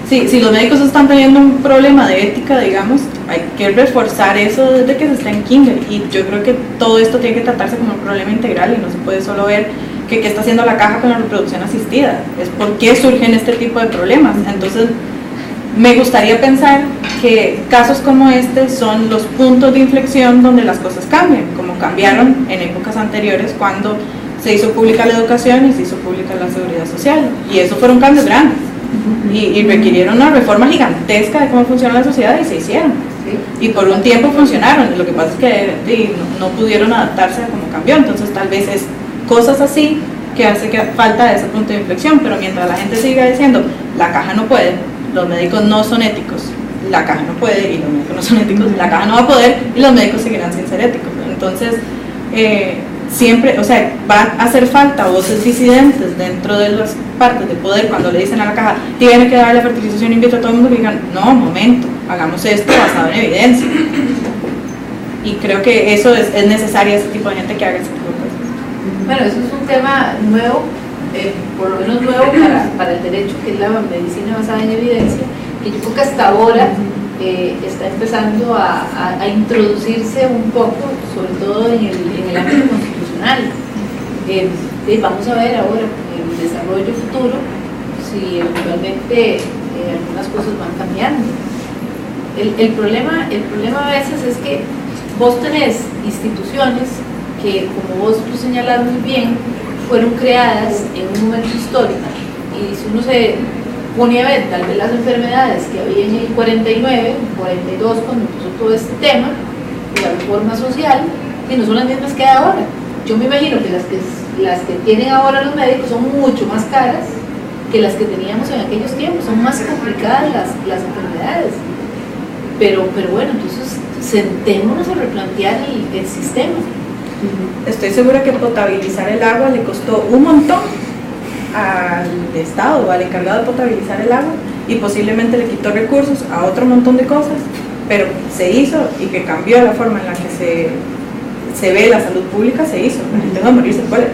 si los médicos están teniendo un problema de ética, digamos, hay que reforzar eso desde que se está en kinder, y yo creo que todo esto tiene que tratarse como un problema integral y no se puede solo ver que qué está haciendo la caja con la reproducción asistida, es por qué surgen este tipo de problemas. Entonces, me gustaría pensar que casos como este son los puntos de inflexión donde las cosas cambian, como cambiaron en épocas anteriores cuando se hizo pública la educación y se hizo pública la seguridad social, y eso fueron cambios grandes y requirieron una reforma gigantesca de cómo funciona la sociedad, y se hicieron, y por un tiempo funcionaron. Lo que pasa es que no pudieron adaptarse a cómo cambió. Entonces tal vez es cosas así que hace que falta ese punto de inflexión, pero mientras la gente siga diciendo la caja no puede, los médicos no son éticos, la caja no puede y los médicos no son éticos, la caja no va a poder y los médicos seguirán sin ser éticos. Entonces, siempre, o sea, van a hacer falta voces disidentes dentro de las partes de poder cuando le dicen a la caja, tiene que dar la fertilización in vitro a todo el mundo, que digan, no, momento, hagamos esto basado en evidencia. Y creo que eso es necesaria, ese tipo de gente que haga ese tipo de cosas. Bueno, eso es un tema nuevo, por lo menos nuevo para el derecho, que es la medicina basada en evidencia, que yo creo que hasta ahora está empezando a introducirse un poco, sobre todo en el ámbito constitucional. Vamos a ver ahora en el desarrollo futuro si eventualmente algunas cosas van cambiando. El problema a veces es que vos tenés instituciones que, como vos lo señalás muy bien, fueron creadas en un momento histórico, y si uno se pone a ver tal vez las enfermedades que había en el 49, 42, cuando empezó todo este tema de la reforma social, y no son las mismas que hay ahora. Yo me imagino que las que tienen ahora los médicos son mucho más caras que las que teníamos en aquellos tiempos, son más complicadas las enfermedades. Pero bueno, entonces sentémonos a replantear el sistema. Estoy segura que potabilizar el agua le costó un montón al Estado, al encargado de potabilizar el agua, y posiblemente le quitó recursos a otro montón de cosas, pero se hizo, y que cambió la forma en la que se ve la salud pública, se hizo. La gente va a morirse de cólera.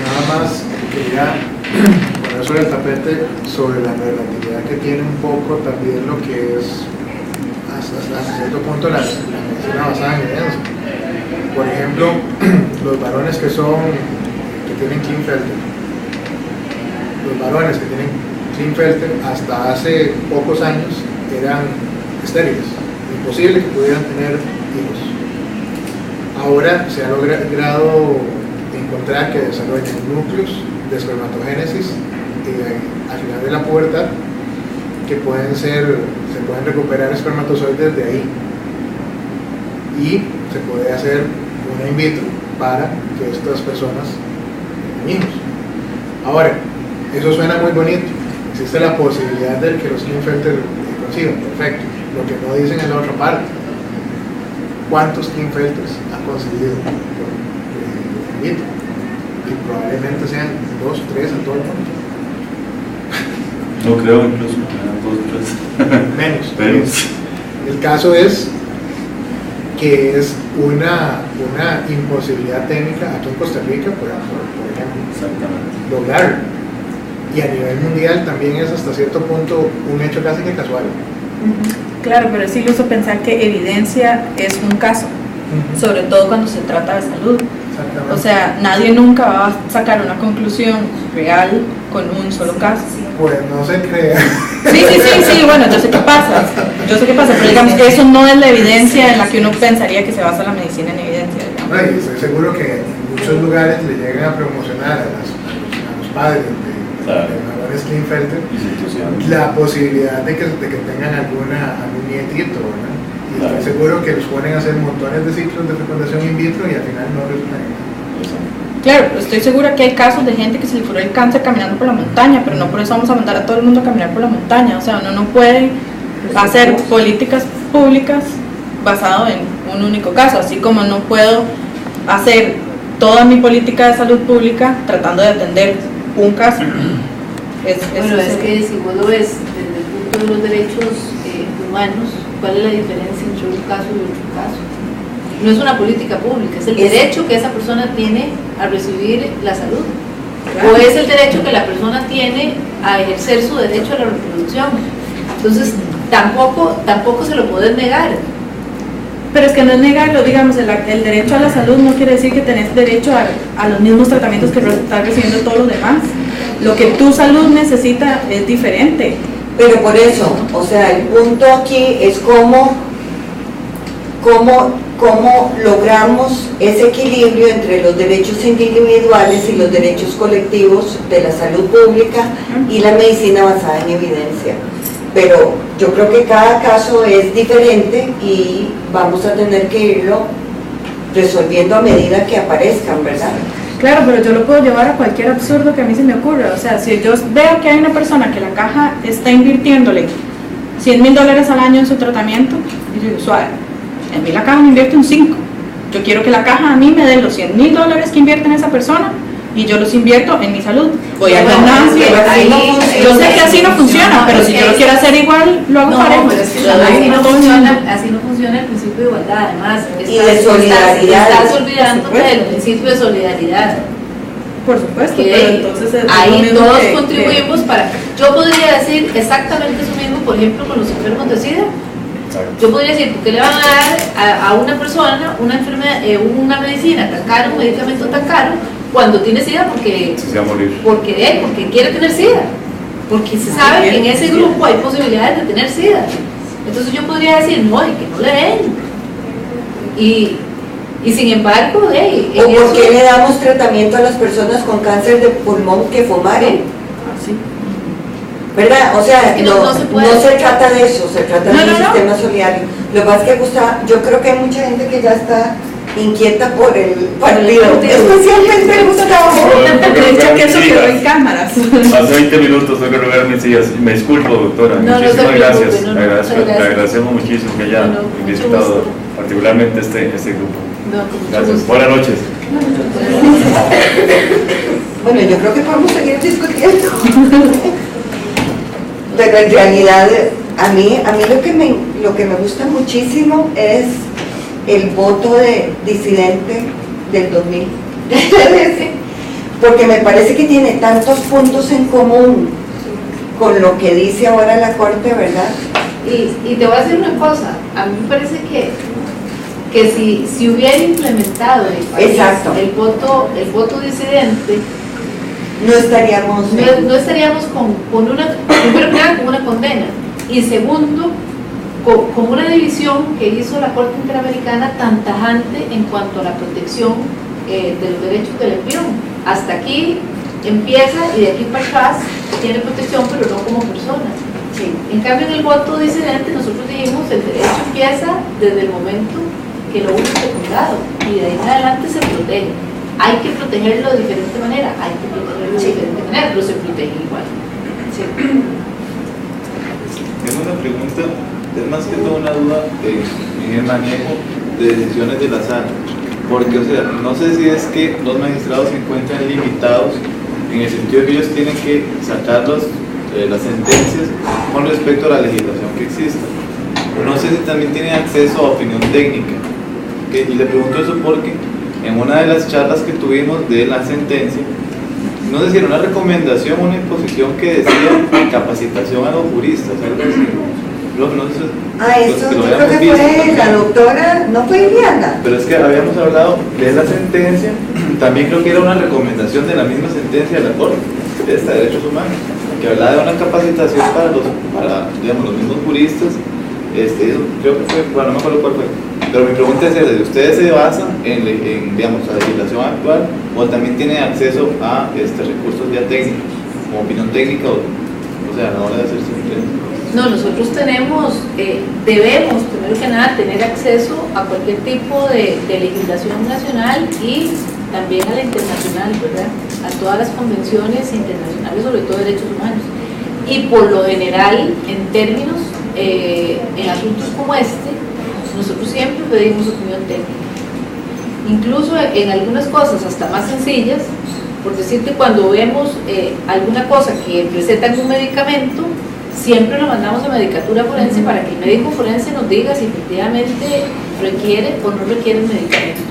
Nada más quería poner sobre el tapete sobre la relatividad que tiene un poco también lo que es hasta cierto punto la medicina basada en evidencia. Por ejemplo, los varones que tienen Klinefelter, hasta hace pocos años eran estériles, imposible que pudieran tener hijos. Ahora se ha logrado encontrar que desarrollan núcleos de espermatogénesis al final de la pubertad que se pueden recuperar espermatozoides de ahí, y se puede hacer una in vitro para que estas personas tengan hijos. Ahora, eso suena muy bonito, existe la posibilidad de que los Klinefelter conciban, perfecto. Lo que no dicen en la otra parte, ¿cuántos Klinefelters han conseguido in vitro? Y probablemente sean 2, 3 en todo el mundo. No creo, incluso, 2 o 3. Menos. El caso es que es una imposibilidad técnica aquí en Costa Rica, por ejemplo, lograrlo. Y a nivel mundial también es hasta cierto punto un hecho casi que casual. Claro, pero es iluso pensar que evidencia es un caso, sobre todo cuando se trata de salud. O sea, nadie nunca va a sacar una conclusión real con un solo caso. Pues no se crea. Sí, bueno, yo sé qué pasa, pero digamos que eso no es la evidencia en la que uno pensaría que se basa la medicina en evidencia, digamos. No, y estoy seguro que en muchos lugares le llegan a promocionar a los padres de menores Klinefelter la posibilidad de que tengan algún nietito, ¿verdad? Y estoy seguro que los ponen a hacer montones de ciclos de fecundación in vitro y al final no resulta en nada. Claro, estoy segura que hay casos de gente que se le curó el cáncer caminando por la montaña, pero no por eso vamos a mandar a todo el mundo a caminar por la montaña. O sea, uno no puede hacer políticas públicas basado en un único caso, así como no puedo hacer toda mi política de salud pública tratando de atender un caso. Es que si vos lo ves desde el punto de los derechos humanos, ¿cuál es la diferencia entre un caso y otro caso? No es una política pública, es el derecho que esa persona tiene a recibir la salud. O es el derecho que la persona tiene a ejercer su derecho a la reproducción. Entonces, tampoco se lo puedes negar. Pero es que no es negarlo, digamos, el derecho a la salud no quiere decir que tenés derecho a los mismos tratamientos que están recibiendo todos los demás. Lo que tu salud necesita es diferente. Pero por eso, o sea, el punto aquí es cómo logramos ese equilibrio entre los derechos individuales y los derechos colectivos de la salud pública y la medicina basada en evidencia. Pero yo creo que cada caso es diferente y vamos a tener que irlo resolviendo a medida que aparezcan, ¿verdad? Claro, pero yo lo puedo llevar a cualquier absurdo que a mí se me ocurra. O sea, si yo veo que hay una persona que la caja está invirtiéndole $100,000 al año en su tratamiento, y yo digo, suave, a mí la caja me invierte un 5. Yo quiero que la caja a mí me dé los $100,000 que invierte en esa persona y yo los invierto en mi salud. Voy al gimnasio. Yo sé que así no funciona, pero si yo lo quiero hacer igual, lo hago parejo. Pero es que así no funciona el principio de igualdad. Además, y de solidaridad. Estás olvidándote del principio de solidaridad. Por supuesto, que pero entonces ahí todos contribuimos para. Yo podría decir exactamente eso mismo, por ejemplo, con los enfermos de SIDA. Yo podría decir, ¿por qué le van a dar a una persona una enfermedad, una medicina tan cara, un medicamento tan caro, cuando tiene SIDA? Porque quiere tener SIDA, porque se sabe que en ese grupo hay posibilidades de tener SIDA. Entonces yo podría decir, no, y que no le den. Y sin embargo, ¿o por qué le damos tratamiento a las personas con cáncer de pulmón que fumaron? Así. ¿Verdad? O sea, es que no se trata de eso, se trata de un sistema solidario. Lo que pasa es que yo creo que hay mucha gente que ya está inquieta por el partido, especialmente Gustavo. De hecho, que eso quedó en cámaras. Hace 20 minutos tengo que rogar mis sillas. Me disculpo, doctora. Muchísimas gracias. Le agradecemos muchísimo que haya visitado particularmente este grupo. Gracias. Buenas noches. Bueno, yo creo que podemos seguir discutiendo. Pero en realidad, a mí lo que me gusta muchísimo es el voto de disidente del 2013, porque me parece que tiene tantos puntos en común con lo que dice ahora la Corte, ¿verdad? Y te voy a decir una cosa, a mí me parece que si hubiera implementado en el país el voto disidente, no estaríamos con una condena, y segundo, con una división que hizo la Corte Interamericana tan tajante en cuanto a la protección de los derechos del embrión. Hasta aquí empieza y de aquí para atrás tiene protección, pero no como persona. Sí. En cambio, en el voto disidente nosotros dijimos el derecho empieza desde el momento que lo uno es fecundado y de ahí en adelante se protege. Hay que protegerlo de diferente manera, hay que protegerlo de diferente manera, pero se protege igual. Sí. Tengo una pregunta, es más que todo una duda en el manejo de decisiones del azar, porque o sea, no sé si es que los magistrados se encuentran limitados en el sentido de que ellos tienen que sacar las sentencias con respecto a la legislación que existe. No sé si también tienen acceso a opinión técnica, ¿okay? Y le pregunto eso porque en una de las charlas que tuvimos de la sentencia, no sé si era una recomendación o una imposición que decía capacitación a los juristas, algo así. No sé, Eso yo creo que fue la doctora, no fue Iliana. Pero es que habíamos hablado de la sentencia, también creo que era una recomendación de la misma sentencia de la Corte de Derechos Humanos, que hablaba de una capacitación para digamos, los mismos juristas. Eso creo que fue, bueno, no me acuerdo cuál fue. Pero mi pregunta es esa, ¿ustedes se basan en digamos, la legislación actual o también tienen acceso a recursos ya técnicos, como opinión técnica, o sea, a la hora de hacer sentencias? No, nosotros tenemos, debemos, primero que nada, tener acceso a cualquier tipo de legislación nacional y también a la internacional, ¿verdad? A todas las convenciones internacionales, sobre todo derechos humanos. Y por lo general, en términos, en asuntos como este, nosotros siempre pedimos opinión técnica. Incluso en algunas cosas hasta más sencillas, por decirte, cuando vemos alguna cosa que recetan un medicamento, siempre lo mandamos a medicatura forense para que el médico forense nos diga si efectivamente requiere o no requiere el medicamento.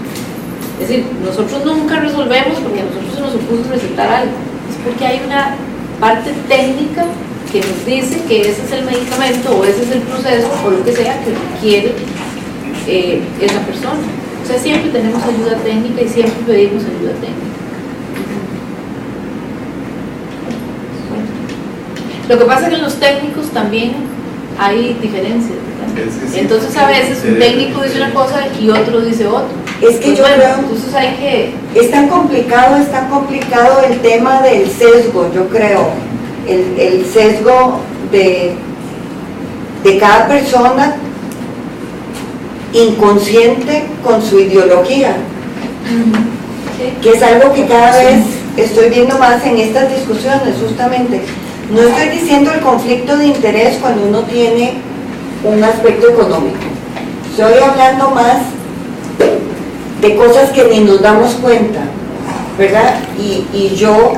Es decir, nosotros nunca resolvemos porque a nosotros se nos opuso recetar algo, es porque hay una parte técnica que nos dice que ese es el medicamento o ese es el proceso o lo que sea que requiere esa persona. O sea, siempre tenemos ayuda técnica y siempre pedimos ayuda técnica. Lo que pasa es que en los técnicos también hay diferencias, ¿verdad? Es que sí. Entonces a veces un técnico dice una cosa y otro dice otra. Es que Pues yo bueno, creo, entonces hay que... es tan complicado el tema del sesgo, yo creo, el sesgo de cada persona inconsciente con su ideología, que es algo que cada vez estoy viendo más en estas discusiones, justamente. No estoy diciendo el conflicto de interés cuando uno tiene un aspecto económico, estoy hablando más de cosas que ni nos damos cuenta, ¿verdad? Y yo,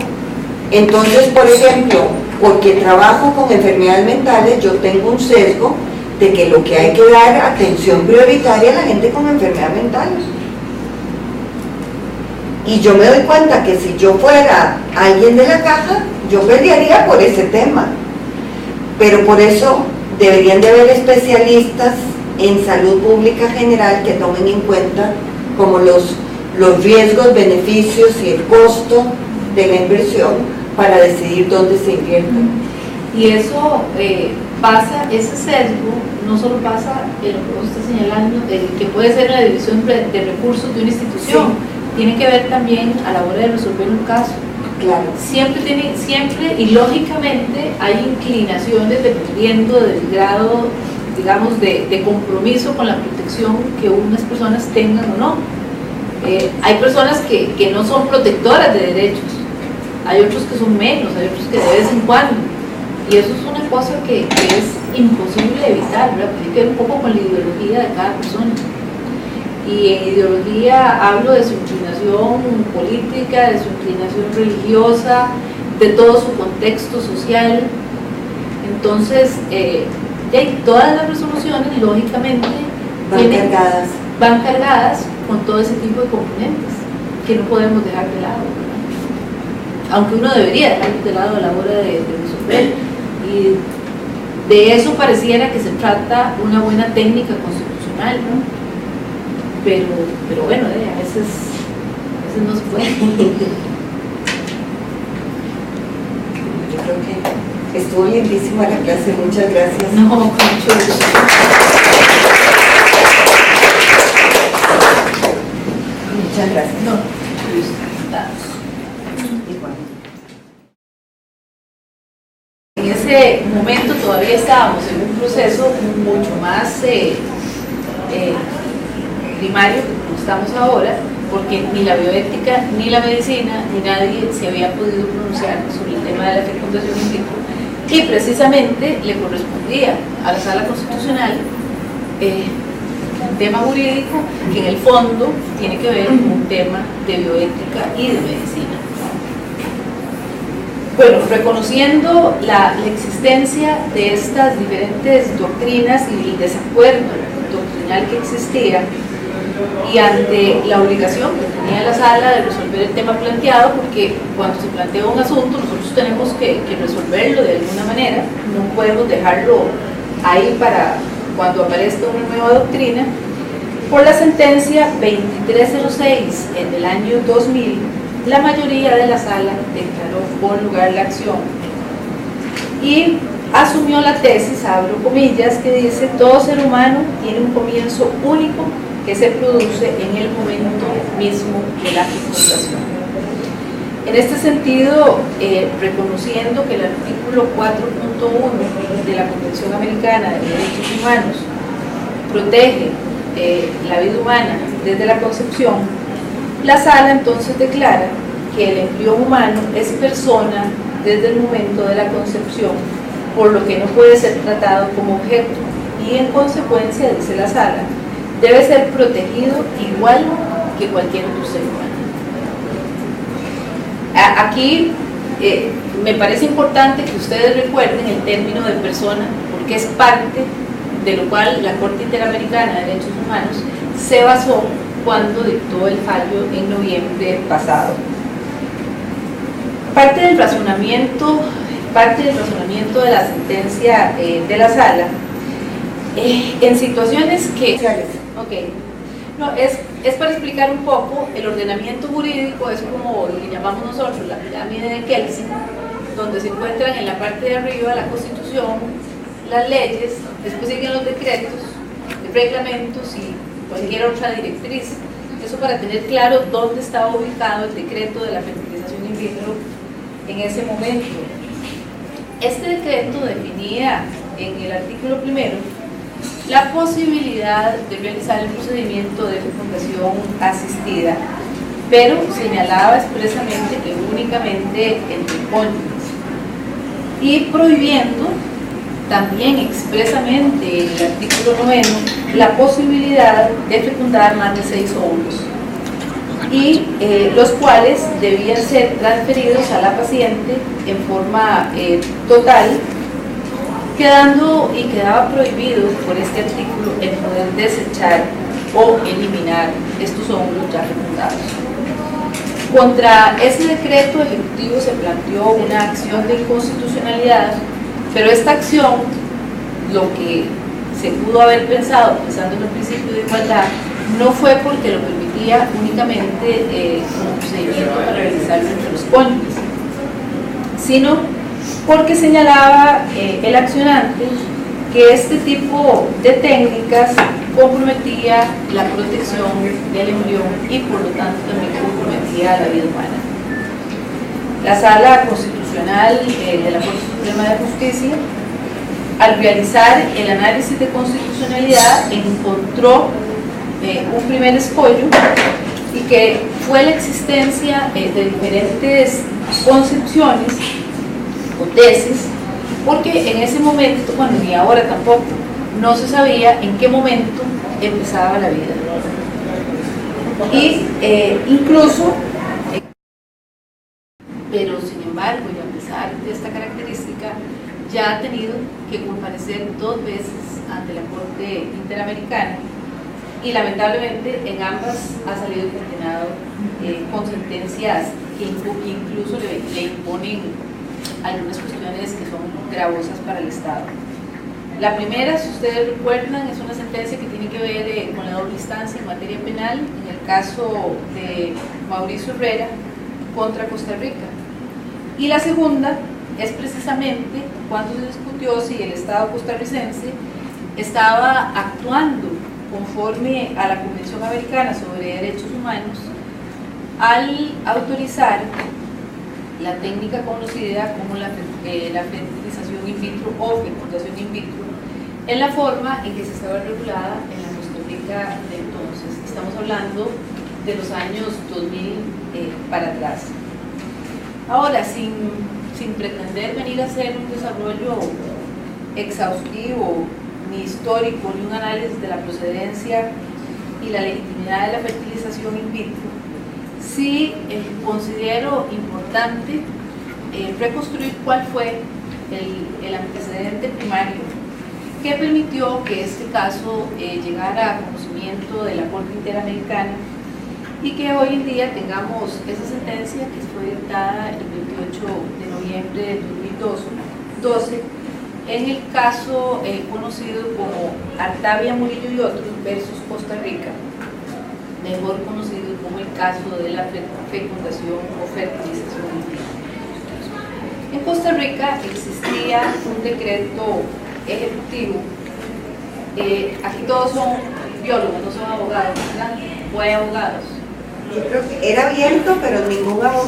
entonces, por ejemplo, porque trabajo con enfermedades mentales, yo tengo un sesgo de que lo que hay que dar atención prioritaria a la gente con enfermedades mentales. Y yo me doy cuenta que si yo fuera alguien de la caja, yo pelearía por ese tema. Pero por eso deberían de haber especialistas en salud pública general que tomen en cuenta como los riesgos, beneficios y el costo de la inversión para decidir dónde se invierte. Y eso pasa, ese sesgo no solo pasa en lo que vos estás señalando, que puede ser la división de recursos de una institución, sí. Tiene que ver también a la hora de resolver un caso. Claro. Siempre y lógicamente hay inclinaciones dependiendo del grado, digamos, de compromiso con la protección que unas personas tengan o no. Hay personas que no son protectoras de derechos, hay otros que son menos, hay otros que de vez en cuando. Y eso es una cosa que es imposible evitar, ¿verdad? Tiene que ver un poco con la ideología de cada persona. Y en ideología hablo de su inclinación política, de su inclinación religiosa, de todo su contexto social. Entonces, todas las resoluciones, lógicamente, van cargadas con todo ese tipo de componentes que no podemos dejar de lado, ¿verdad? Aunque uno debería dejar de lado a la hora de resolver. Y de eso pareciera que se trata una buena técnica constitucional, ¿no? Pero bueno, a veces no se puede. Yo creo que estuvo lindísima la clase, muchas gracias. No, con mucho gusto. Muchas gracias. No. juicios resultados. En ese momento todavía estábamos en un proceso mucho más primario que como estamos ahora, porque ni la bioética, ni la medicina, ni nadie se había podido pronunciar sobre el tema de la fecundación in vitro, y precisamente le correspondía a la Sala Constitucional un tema jurídico que en el fondo tiene que ver con un tema de bioética y de medicina. Bueno, reconociendo la existencia de estas diferentes doctrinas y el desacuerdo doctrinal que existía, y ante la obligación que tenía la sala de resolver el tema planteado, porque cuando se plantea un asunto nosotros tenemos que resolverlo de alguna manera, no podemos dejarlo ahí para cuando aparezca una nueva doctrina. Por la sentencia 2306 en el año 2000, la mayoría de la sala declaró por lugar la acción y asumió la tesis, abro comillas, que dice: todo ser humano tiene un comienzo único que se produce en el momento mismo de la fecundación. En este sentido, reconociendo que el artículo 4.1 de la Convención Americana de Derechos Humanos protege la vida humana desde la concepción, la sala entonces declara que el embrión humano es persona desde el momento de la concepción, por lo que no puede ser tratado como objeto y en consecuencia, dice la sala, debe ser protegido igual que cualquier otro ser humano. Aquí me parece importante que ustedes recuerden el término de persona, porque es parte de lo cual la Corte Interamericana de Derechos Humanos se basó cuando dictó el fallo en noviembre pasado. Parte del razonamiento de la sentencia de la sala, en situaciones que... Okay. No, es para explicar un poco el ordenamiento jurídico, es como lo que llamamos nosotros la pirámide de Kelsen, donde se encuentran en la parte de arriba la Constitución, las leyes, después siguen los decretos, reglamentos y cualquier otra directriz. Eso para tener claro dónde estaba ubicado el decreto de la fertilización in vitro en ese momento. Este decreto definía en el artículo primero la posibilidad de realizar el procedimiento de fecundación asistida, pero señalaba expresamente que únicamente entre cónyuges, y prohibiendo también expresamente en el artículo 9 la posibilidad de fecundar más de 6 óvulos, y los cuales debían ser transferidos a la paciente en forma total, quedaba prohibido por este artículo el poder desechar o eliminar estos óvulos ya fecundados. Contra ese decreto ejecutivo se planteó una acción de inconstitucionalidad, pero esta acción, lo que se pudo haber pensado, pensando en el principio de igualdad, no fue porque lo permitía únicamente como procedimiento para realizarlo entre los cónyuges, sino porque señalaba el accionante que este tipo de técnicas comprometía la protección del embrión y por lo tanto también comprometía la vida humana. La Sala Constitucional de la Corte Suprema de Justicia, al realizar el análisis de constitucionalidad, encontró un primer escollo, y que fue la existencia de diferentes concepciones o tesis, porque en ese momento, bueno, ni ahora tampoco, no se sabía en qué momento empezaba la vida. Y incluso, pero sin embargo, y a pesar de esta característica, ya ha tenido que comparecer 2 veces ante la Corte Interamericana, y lamentablemente en ambas ha salido condenado con sentencias que incluso le imponen algunas cuestiones que son gravosas para el Estado. La primera, si ustedes recuerdan, es una sentencia que tiene que ver con la doble instancia en materia penal, en el caso de Mauricio Herrera contra Costa Rica. Y la segunda es precisamente cuando se discutió si el Estado costarricense estaba actuando conforme a la Convención Americana sobre Derechos Humanos al autorizar la técnica conocida como la fertilización in vitro o fecundación in vitro en la forma en que se estaba regulada en la Costa Rica de entonces. Estamos hablando de los años 2000 para atrás. Ahora, sin pretender venir a hacer un desarrollo exhaustivo, ni histórico, ni un análisis de la procedencia y la legitimidad de la fertilización in vitro, sí considero importante reconstruir cuál fue el antecedente primario que permitió que este caso llegara a conocimiento de la Corte Interamericana y que hoy en día tengamos esa sentencia que fue dictada el 28 de noviembre de 2012 en el caso conocido como Artavia Murillo y otros versus Costa Rica, mejor conocido como el caso de la fecundación o fertilización in vitro. En Costa Rica existía un decreto ejecutivo, aquí todos son biólogos, no son abogados, ¿verdad? O hay abogados. Yo creo que era abierto, pero ningún abogado,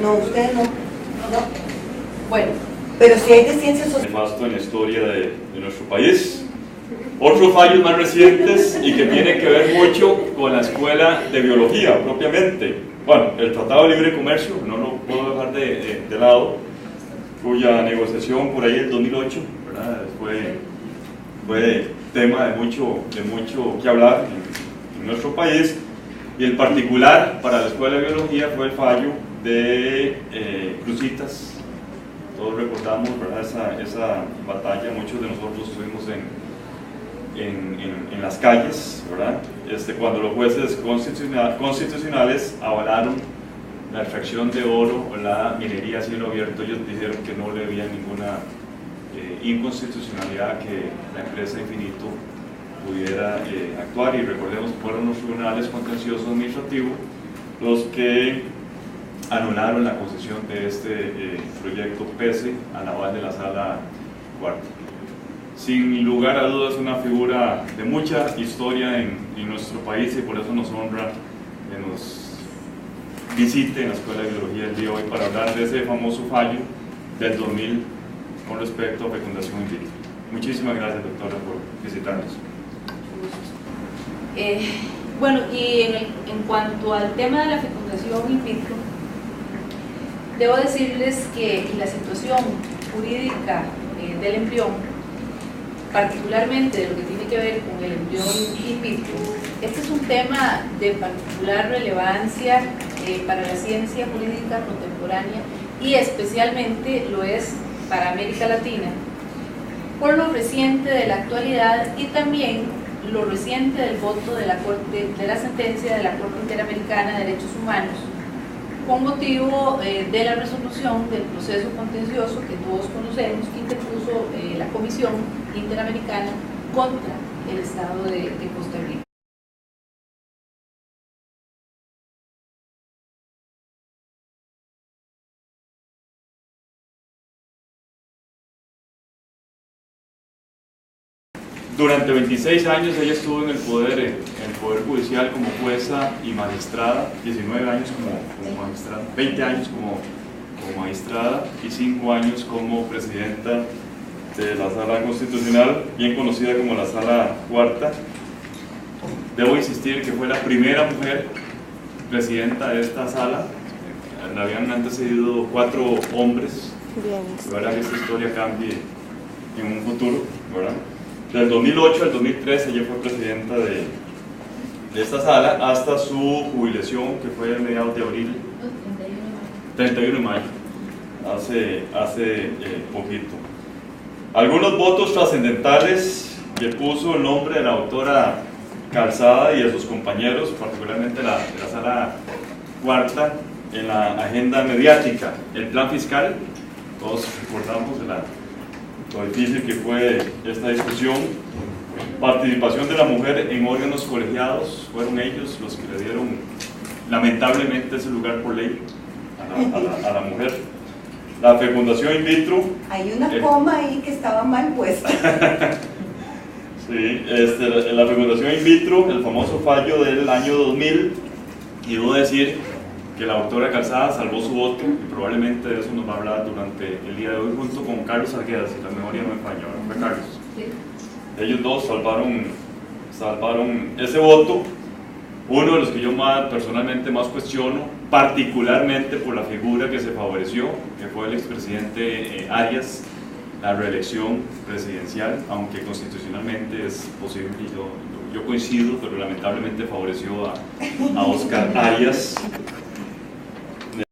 no, ustedes no. Bueno, pero si hay de ciencias sociales. Nefasto en la historia de nuestro país. Otros fallos más recientes y que tienen que ver mucho con la escuela de biología propiamente. Bueno, el Tratado de Libre Comercio, no lo puedo dejar de lado, cuya negociación por ahí en 2008, ¿verdad? Fue tema de mucho que hablar en nuestro país, y en particular para la escuela de biología fue el fallo de Cruzitas. Todos recordamos, ¿verdad? esa batalla, muchos de nosotros estuvimos en las calles, ¿verdad? Cuando los jueces constitucionales avalaron la extracción de oro o la minería a cielo abierto, ellos dijeron que no le había ninguna inconstitucionalidad que la empresa Infinito pudiera actuar, y recordemos que fueron los tribunales contenciosos administrativos los que anularon la concesión de este proyecto pese al aval de la Sala Cuarta. Sin lugar a dudas, una figura de mucha historia en nuestro país, y por eso nos honra que nos visite en la Escuela de Biología el día de hoy para hablar de ese famoso fallo del 2000 con respecto a fecundación in vitro. Muchísimas gracias, doctora, por visitarnos. Bueno, y en cuanto al tema de la fecundación in vitro, debo decirles que la situación jurídica del embrión, particularmente de lo que tiene que ver con el embrión in vitro, este es un tema de particular relevancia para la ciencia jurídica contemporánea, y especialmente lo es para América Latina, por lo reciente de la actualidad y también lo reciente del voto de la sentencia de la Corte Interamericana de Derechos Humanos con motivo de la resolución del proceso contencioso que todos conocemos que interpuso la Comisión Interamericana contra el Estado de Costa Rica. Durante 26 años ella estuvo en el poder judicial como jueza y magistrada, 19 años como magistrada, 20 años como magistrada y 5 años como presidenta de la Sala Constitucional, bien conocida como la Sala Cuarta. Debo insistir que fue la primera mujer presidenta de esta sala, la habían antecedido 4 hombres. Espero que esta historia cambie en un futuro, ¿verdad? Del 2008 al 2013 ella fue presidenta de esta sala hasta su jubilación, que fue a mediados de abril, 31 de mayo, hace poquito. Algunos votos trascendentales que puso el nombre de la doctora Calzada y de sus compañeros, particularmente de la Sala Cuarta, en la agenda mediática. El plan fiscal, todos recordamos lo difícil que fue esta discusión. Participación de la mujer en órganos colegiados, fueron ellos los que le dieron lamentablemente ese lugar por ley a la mujer. La fecundación in vitro. Hay una coma ahí que estaba mal puesta. Sí, la fecundación in vitro, el famoso fallo del año 2000, y debo decir que la doctora Calzada salvó su voto, y probablemente de eso nos va a hablar durante el día de hoy, junto con Carlos Arguedas, si la memoria no me falla, ¿verdad, Carlos? Sí. Ellos dos salvaron ese voto, uno de los que yo personalmente más cuestiono, particularmente por la figura que se favoreció, que fue el expresidente Arias, la reelección presidencial, aunque constitucionalmente es posible, yo coincido, pero lamentablemente favoreció a Oscar Arias,